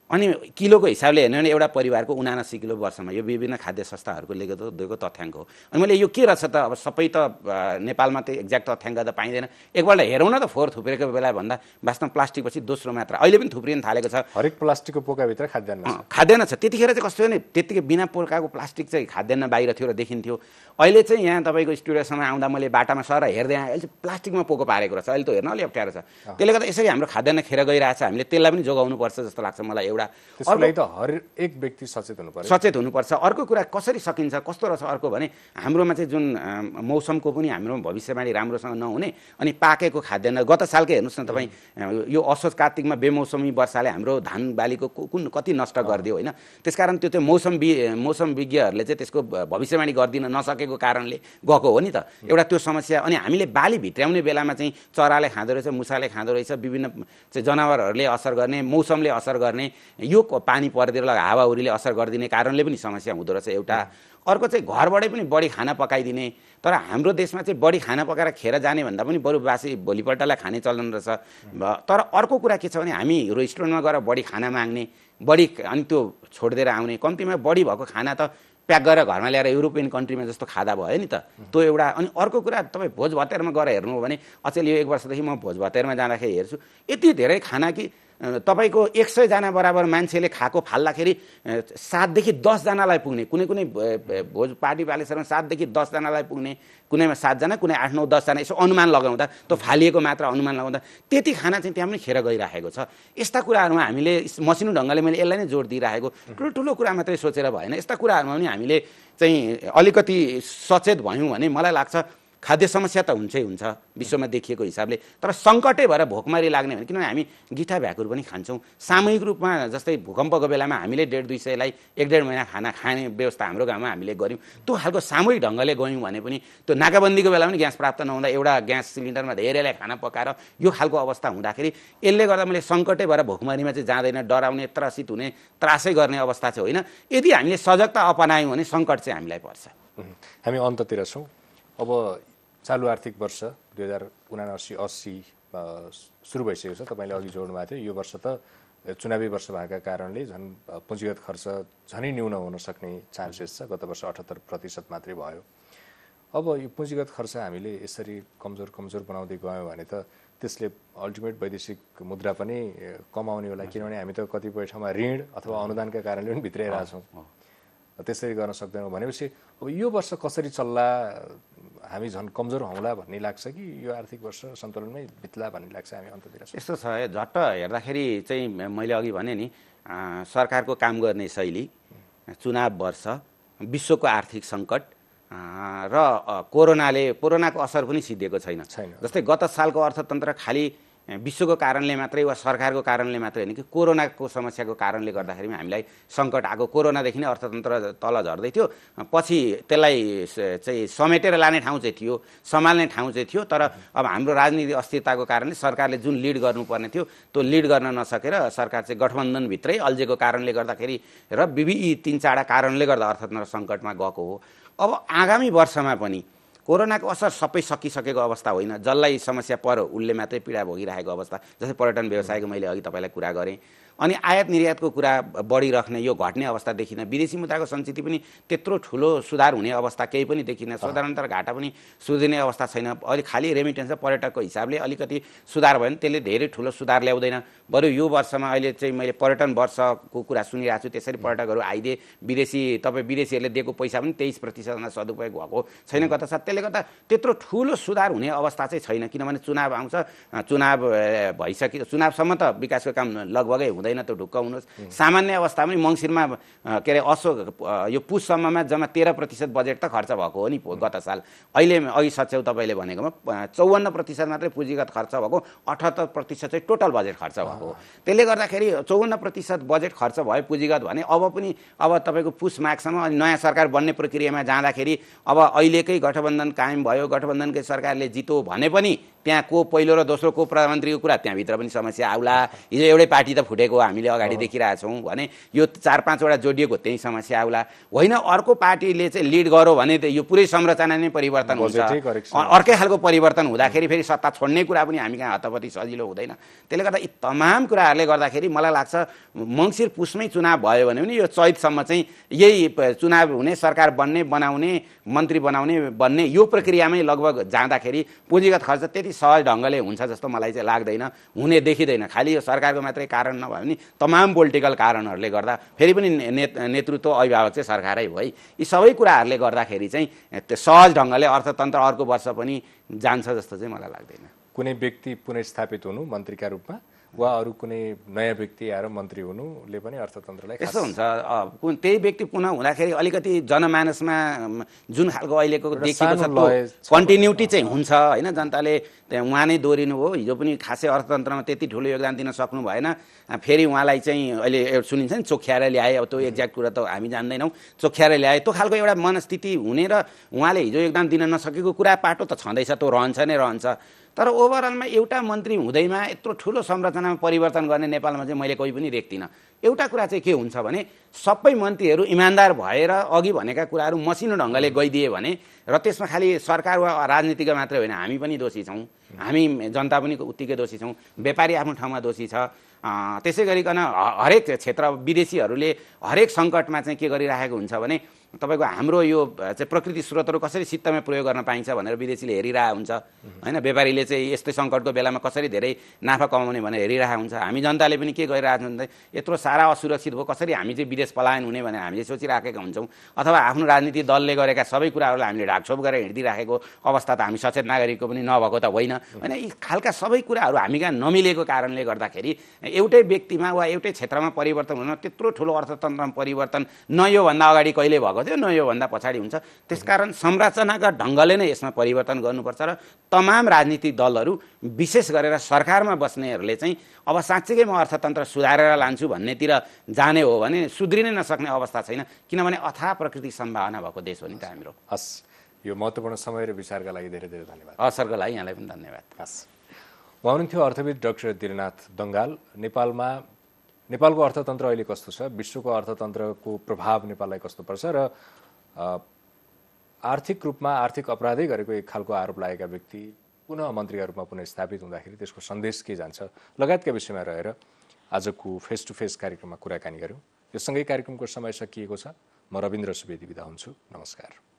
अनि किलोको हिसाबले हेर्ने भने एउटा परिवारको 79 किलो वर्षमा, यो विभिन्न खाद्य संस्थाहरूको दिएको तथ्याङ्क हो। अनि मैले यो के रहेछ त, अब सबै त नेपालमा त एक्ज्याक्ट तथ्याङ्क त पाइँदैन। एकपल्ट हेरौँ न त फोहोर थुप्रेको बेला भन्दा वास्तवमा प्लास्टिकपछि दोस्रो मात्रा अहिले पनि थुप्रिन थालेको छ। हरेक प्लास्टिकको पोकाभित्र खाद्यान्न छ। त्यतिखेर चाहिँ कस्तो भने त्यतिकै बिना पोकाको प्लास्टिक चाहिँ खाद्यान्न बाहिर थियो र देखिन्थ्यो। अहिले चाहिँ यहाँ तपाईँको स्टुडियोसम्म आउँदा मैले बाटामा सर हेर्दै आएँ, अहिले चाहिँ प्लास्टिकमा पोको पारेको रहेछ। अहिले त हेर्न अलि अप्ठ्यारो छ। त्यसले गर्दा यसरी हाम्रो खाद्यान्न खेर गइरहेछ, हामीले त्यसलाई पनि जोगाउनुपर्छ जस्तो लाग्छ मलाई। त्यसको लागि त हरेक व्यक्ति सचेत हुनुपर्छ। अर्को कुरा कसरी सकिन्छ, कस्तो रहेछ अर्को भने हाम्रोमा चाहिँ जुन मौसमको पनि हाम्रो भविष्यवाणी राम्रोसँग नहुने, अनि पाकेको खाद्यान्न गत सालकै हेर्नुहोस् न तपाईँ, यो असोज कार्तिकमा बेमौसमी वर्षाले हाम्रो धान बालीको कति नष्ट गरिदियो होइन। त्यसकारण त्यो मौसम विज्ञहरूले चाहिँ त्यसको भविष्यवाणी गरिदिन नसकेको कारणले गएको हो नि त एउटा त्यो समस्या। अनि हामीले बाली भित्र्याउने बेलामा चाहिँ चराले खाँदो रहेछ, मुसाले खाँदो रहेछ, विभिन्न चाहिँ जनावरहरूले असर गर्ने, मौसमले असर गर्ने, यो पानी परिदिएर हावाहुरीले असर गरिदिने कारणले पनि समस्या हुँदो रहेछ एउटा। अर्को चाहिँ घरबाटै पनि बढी खाना पकाइदिने, तर हाम्रो देशमा चाहिँ बढी खाना पकाएर खेर जाने भन्दा पनि बरु बासी भोलिपल्टलाई खाने चलन रहेछ। तर अर्को कुरा के छ भने हामी रेस्टुरेन्टमा गएर बढी खाना माग्ने, बढी अनि त्यो छोडिदिएर आउने, कम्तीमा बढी भएको खाना त प्याक गरेर घरमा ल्याएर युरोपियन कन्ट्रीमा जस्तो खाँदा भयो नि त, त्यो एउटा। अनि अर्को कुरा तपाईँ भोज भतेरमा गएर हेर्नु हो भने, अचेल यो 1 वर्षदेखि म भोज भतेरमा जाँदाखेरि हेर्छु यति धेरै खाना कि तपाईँको 100 जना बराबर मान्छेले खाएको फाल्दाखेरि 7 देखि 10 जनालाई पुग्ने, कुनै कुनै भोज पार्टी बालेश्वरमा 7 देखि 10 जनालाई पुग्ने, कुनैमा 7 जना, कुनै 8, 9, 10 जना, यसो अनुमान लगाउँदा त्यो फालिएको मात्र अनुमान लगाउँदा त्यति खाना चाहिँ त्यहाँ पनि खेर गइरहेको छ। यस्ता कुराहरूमा हामीले मसिनो ढङ्गले मैले यसलाई नै जोड दिइरहेको, ठुलो कुरा मात्रै सोचेर भएन। यस्ता कुराहरूमा पनि हामीले चाहिँ अलिकति सचेत भयौँ भने मलाई लाग्छ खाद्य समस्या त हुन्छै हुन्छ विश्वमा देखिएको हिसाबले, तर सङ्कटै भएर भोकमरी लाग्ने भने, किनभने हामी गिठा भ्याकुर पनि खान्छौँ सामूहिक रूपमा। जस्तै भूकम्पको बेलामा हामीले 150-200लाई 1-1.5 महिना खाना खाने व्यवस्था हाम्रो गाउँमा हामीले गऱ्यौँ। त्यो खालको सामूहिक ढङ्गले गयौँ भने पनि त्यो नाकाबन्दीको बेला पनि ग्यास प्राप्त नहुँदा एउटा ग्यास सिलिन्डरमा धेरैलाई खाना पकाएर यो खालको अवस्था हुँदाखेरि यसले गर्दा मैले सङ्कटै भएर भोकमरीमा चाहिँ जाँदैन, डराउने, त्रसित हुने, त्रासै गर्ने अवस्था चाहिँ होइन। यदि हामीले सजगता अपनायौँ भने सङ्कट चाहिँ हामीलाई पर्छ। हामी अन्ततिर छौँ। अब चालु आर्थिक वर्ष 2079-80 सुरु भइसकेको छ। तपाईँले अघि जोड्नु भएको थियो यो वर्ष त चुनावी वर्ष भएका कारणले झन् पुँजीगत खर्च झनै न्यून हुन सक्ने चान्सेस छ। गत वर्ष 78% मात्रै भयो। अब यो पुँजीगत खर्च हामीले यसरी कमजोर बनाउँदै गयौँ भने त त्यसले अल्टिमेट वैदेशिक मुद्रा पनि कमाउने होला, किनभने हामी त कतिपय ठाउँमा ऋण अथवा अनुदानका कारणले पनि भित्राइरहेछौँ। त्यसरी गर्न सक्दैनौँ भनेपछि अब यो वर्ष कसरी चल्ला, हामी झन् कमजोर हौँला भन्ने लाग्छ कि यो आर्थिक वर्ष सन्तुलनमै बित्ला भन्ने लाग्छ हामी अन्ततिर? यस्तो छ, झट्ट हेर्दाखेरि चाहिँ मैले अघि भने नि सरकारको काम गर्ने शैली, चुनाव वर्ष, विश्वको आर्थिक सङ्कट र कोरोनाको असर पनि सिद्धिएको छैन। जस्तै गत सालको अर्थतन्त्र खालि विश्वको कारणले मात्रै वा सरकारको कारणले मात्रै होइन कि कोरोनाको समस्याको कारणले गर्दाखेरि हामीलाई सङ्कट आएको। कोरोनादेखि नै अर्थतन्त्र तल झर्दै थियो, पछि त्यसलाई चाहिँ समेटेर लाने ठाउँ चाहिँ थियो, सम्हाल्ने ठाउँ चाहिँ थियो, तर अब हाम्रो राजनीतिक अस्थिरताको कारणले सरकारले जुन लिड गर्नुपर्ने थियो त्यो लिड गर्न नसकेर सरकार चाहिँ गठबन्धनभित्रै अल्झेको कारणले गर्दाखेरि र यी 3-4 कारणले गर्दा अर्थतन्त्र सङ्कटमा गएको हो। अब आगामी वर्षमा पनि कोरोनाको असर सबै सकिसकेको अवस्था होइन, जसलाई समस्या पर्यो उसले मात्रै पीडा भोगिरहेको अवस्था। जस्तै पर्यटन व्यवसायको मैले अघि तपाईँलाई कुरा गरेँ, अनि आयात निर्यातको कुरा बढिराख्ने, यो घट्ने अवस्था देखिन। विदेशी मुद्राको सञ्चिति पनि त्यत्रो ठुलो सुधार हुने अवस्था केही पनि देखिन। साधारणतः घाटा पनि सुधिने अवस्था छैन। अहिले खालि रेमिटेन्स र पर्यटकको हिसाबले अलिकति सुधार भयो भने त्यसले धेरै ठुलो सुधार ल्याउँदैन। बरु यो वर्षमा अहिले चाहिँ मैले पर्यटन वर्षको कुरा सुनिरहेको छु, त्यसरी पर्यटकहरू आइदिए, विदेशीहरूले दिएको पैसा पनि 23% सदुपयोग भएको छैन गत साल। त्यसले गर्दा त्यत्रो ठुलो सुधार हुने अवस्था चाहिँ छैन, किनभने चुनाव आउँछ, चुनाव भइसक्यो, चुनावसम्म त विकासको काम लगभगै हुँदैन, त्यो ढुक्क हुनुहोस्। सामान्य अवस्थामा पनि मङ्सिरमा के अरे यो पुससम्ममा जम्मा 13% बजेट त खर्च भएको हो नि गत साल। अहिले अघि सच्याउ तपाईँले भनेकोमा 54% मात्रै पुँजीगत खर्च भएको, 78% चाहिँ टोटल बजेट खर्च भएको हो। त्यसले गर्दाखेरि 54% बजेट खर्च भयो पुँजीगत भने अब तपाईँको पुस माघसम्म अनि नयाँ सरकार बन्ने प्रक्रियामा जाँदाखेरि अब अहिलेकै गठबन्धन कायम भयो, गठबन्धनकै सरकारले जितो भने पनि त्यहाँ को पहिलो र दोस्रो को प्रधानमन्त्रीको कुरा त्यहाँभित्र पनि समस्या आउला। हिजो एउटै पार्टी त फुटेको हामीले अगाडि देखिरहेछौँ भने यो 4-5वटा जोडिएको त्यही समस्या आउला। होइन, अर्को पार्टीले चाहिँ लिड गर्यो भने यो पुरै संरचना नै परिवर्तन हुन्छ, अर्कै खालको परिवर्तन हुँदाखेरि फेरि सत्ता छोड्ने कुरा पनि हामी कहाँ हतपति सजिलो हुँदैन। त्यसले गर्दा यी तमाम कुराहरूले गर्दाखेरि मलाई लाग्छ मङ्सिर पुसमै चुनाव भयो भने पनि यो चैतसम्म चाहिँ यही चुनाव हुने, सरकार बनाउने, मन्त्री बन्ने यो प्रक्रियामै लगभग जाँदाखेरि पुँजीगत खर्च त्यति सहज ढङ्गले हुन्छ जस्तो मलाई चाहिँ लाग्दैन, हुने देखिँदैन। खालि यो सरकारको मात्रै कारण नभए पनि तमाम पोलिटिकल कारणहरूले गर्दा, फेरि पनि नेतृत्व अभिभावक चाहिँ सरकारै हो है, यी सबै कुराहरूले गर्दाखेरि चाहिँ त्यो सहज ढङ्गले अर्थतन्त्र अर्को वर्ष पनि जान्छ जस्तो चाहिँ मलाई लाग्दैन। कुनै व्यक्ति पुनर्स्थापित हुनु मन्त्रीका रूपमा वा अरू कुनै नयाँ व्यक्ति आएर मन्त्री हुनुले पनि अर्थतन्त्रलाई यस्तो हुन्छ, त्यही व्यक्ति पुनः हुँदाखेरि अलिकति जनमानसमा जुन खालको अहिलेको देखिएको छ त्यो कन्टिन्युटी चाहिँ हुन्छ होइन। जनताले उहाँ नै दोहोरिनु हो, हिजो पनि खासै अर्थतन्त्रमा त्यति ठुलो योगदान दिन सक्नु भएन, फेरि उहाँलाई चाहिँ अहिले सुनिन्छ नि चोख्याएर ल्याए, अब त्यो एक्ज्याक्ट कुरा त हामी जान्दैनौँ, चोख्याएर ल्याए, त्यो खालको एउटा मनस्थिति हुने र उहाँले हिजो योगदान दिन नसकेको कुरा पाटो त छँदैछ, त्यो रहन्छ नै रहन्छ। तर ओभरअलमा एउटा मन्त्री हुँदैमा यत्रो ठुलो संरचनामा परिवर्तन गर्ने नेपालमा चाहिँ मैले कोही पनि देख्दिनँ। एउटा कुरा चाहिँ के हुन्छ भने सबै मन्त्रीहरू इमान्दार भएर अघि भनेका कुराहरू मसिनो ढङ्गले गइदिए भने, र त्यसमा खालि सरकार वा राजनीतिक मात्रै होइन हामी पनि दोषी छौँ, हामी जनता पनि उत्तिकै दोषी छौँ, व्यापारी आफ्नो ठाउँमा दोषी छ, त्यसै गरिकन हरेक क्षेत्र विदेशीहरूले हरेक सङ्कटमा चाहिँ के गरिराखेको हुन्छ भने तपाईँको हाम्रो यो चाहिँ प्रकृति स्रोतहरू कसरी सित्तमै प्रयोग गर्न पाइन्छ भनेर विदेशीले हेरिरहेको हुन्छ होइन। व्यापारीले चाहिँ यस्तै सङ्कटको बेलामा कसरी धेरै नाफा कमाउने भनेर हेरिरहेको हुन्छ। हामी जनताले पनि के गरिरहेको हुन्छ भने यत्रो सारा असुरक्षित भयो, कसरी हामी चाहिँ विदेश पलायन हुने भनेर हामीले सोचिराखेका हुन्छौँ। अथवा आफ्नो राजनीतिक दलले गरेका सबै कुराहरूलाई हामीले ढाकछोप गरेर हिँडिदिराखेको अवस्था त हामी सचेत नागरिकको पनि नभएको त होइन होइन। यी खालका सबै कुराहरू हामी कहाँ नमिलेको कारणले गर्दाखेरि एउटै व्यक्तिमा वा एउटै क्षेत्रमा परिवर्तन हुन त्यत्रो ठुलो अर्थतन्त्रमा परिवर्तन न योभन्दा अगाडि कहिले भएको थियो न योभन्दा पछाडि हुन्छ। त्यसकारण संरचनाका ढङ्गले नै यसमा परिवर्तन गर्नुपर्छ र तमाम राजनीतिक दलहरू विशेष गरेर सरकारमा बस्नेहरूले चाहिँ अब साँच्चैकै म अर्थतन्त्र सुधारेर लान्छु भन्नेतिर जाने हो भने सुध्रिनै नसक्ने अवस्था छैन, किनभने अथाह प्रकृति सम्भावना भएको देश हो नि त हाम्रो। हस्, यो महत्त्वपूर्ण समय र विचारका लागि धेरै धेरै धन्यवाद। अवसरको लागि यहाँलाई पनि धन्यवाद। हस्, उहाँ हुनुहुन्थ्यो अर्थविद डाक्टर दिलनाथ दङ्गाल। नेपालको अर्थतन्त्र अहिले कस्तो छ, विश्वको अर्थतन्त्रको प्रभाव नेपाललाई कस्तो पर्छ र आर्थिक रूपमा आर्थिक अपराधै गरेको एक खालको आरोप लागेका व्यक्ति पुनः मन्त्रीका रूपमा पुनः स्थापित हुँदाखेरि त्यसको सन्देश के जान्छ लगायतका विषयमा रहेर आजको फेस टु फेस कार्यक्रममा कुराकानी गऱ्यौँ। यो सँगै कार्यक्रमको समय सकिएको छ। म रविन्द्र सुवेदी बिदा हुन्छु। नमस्कार।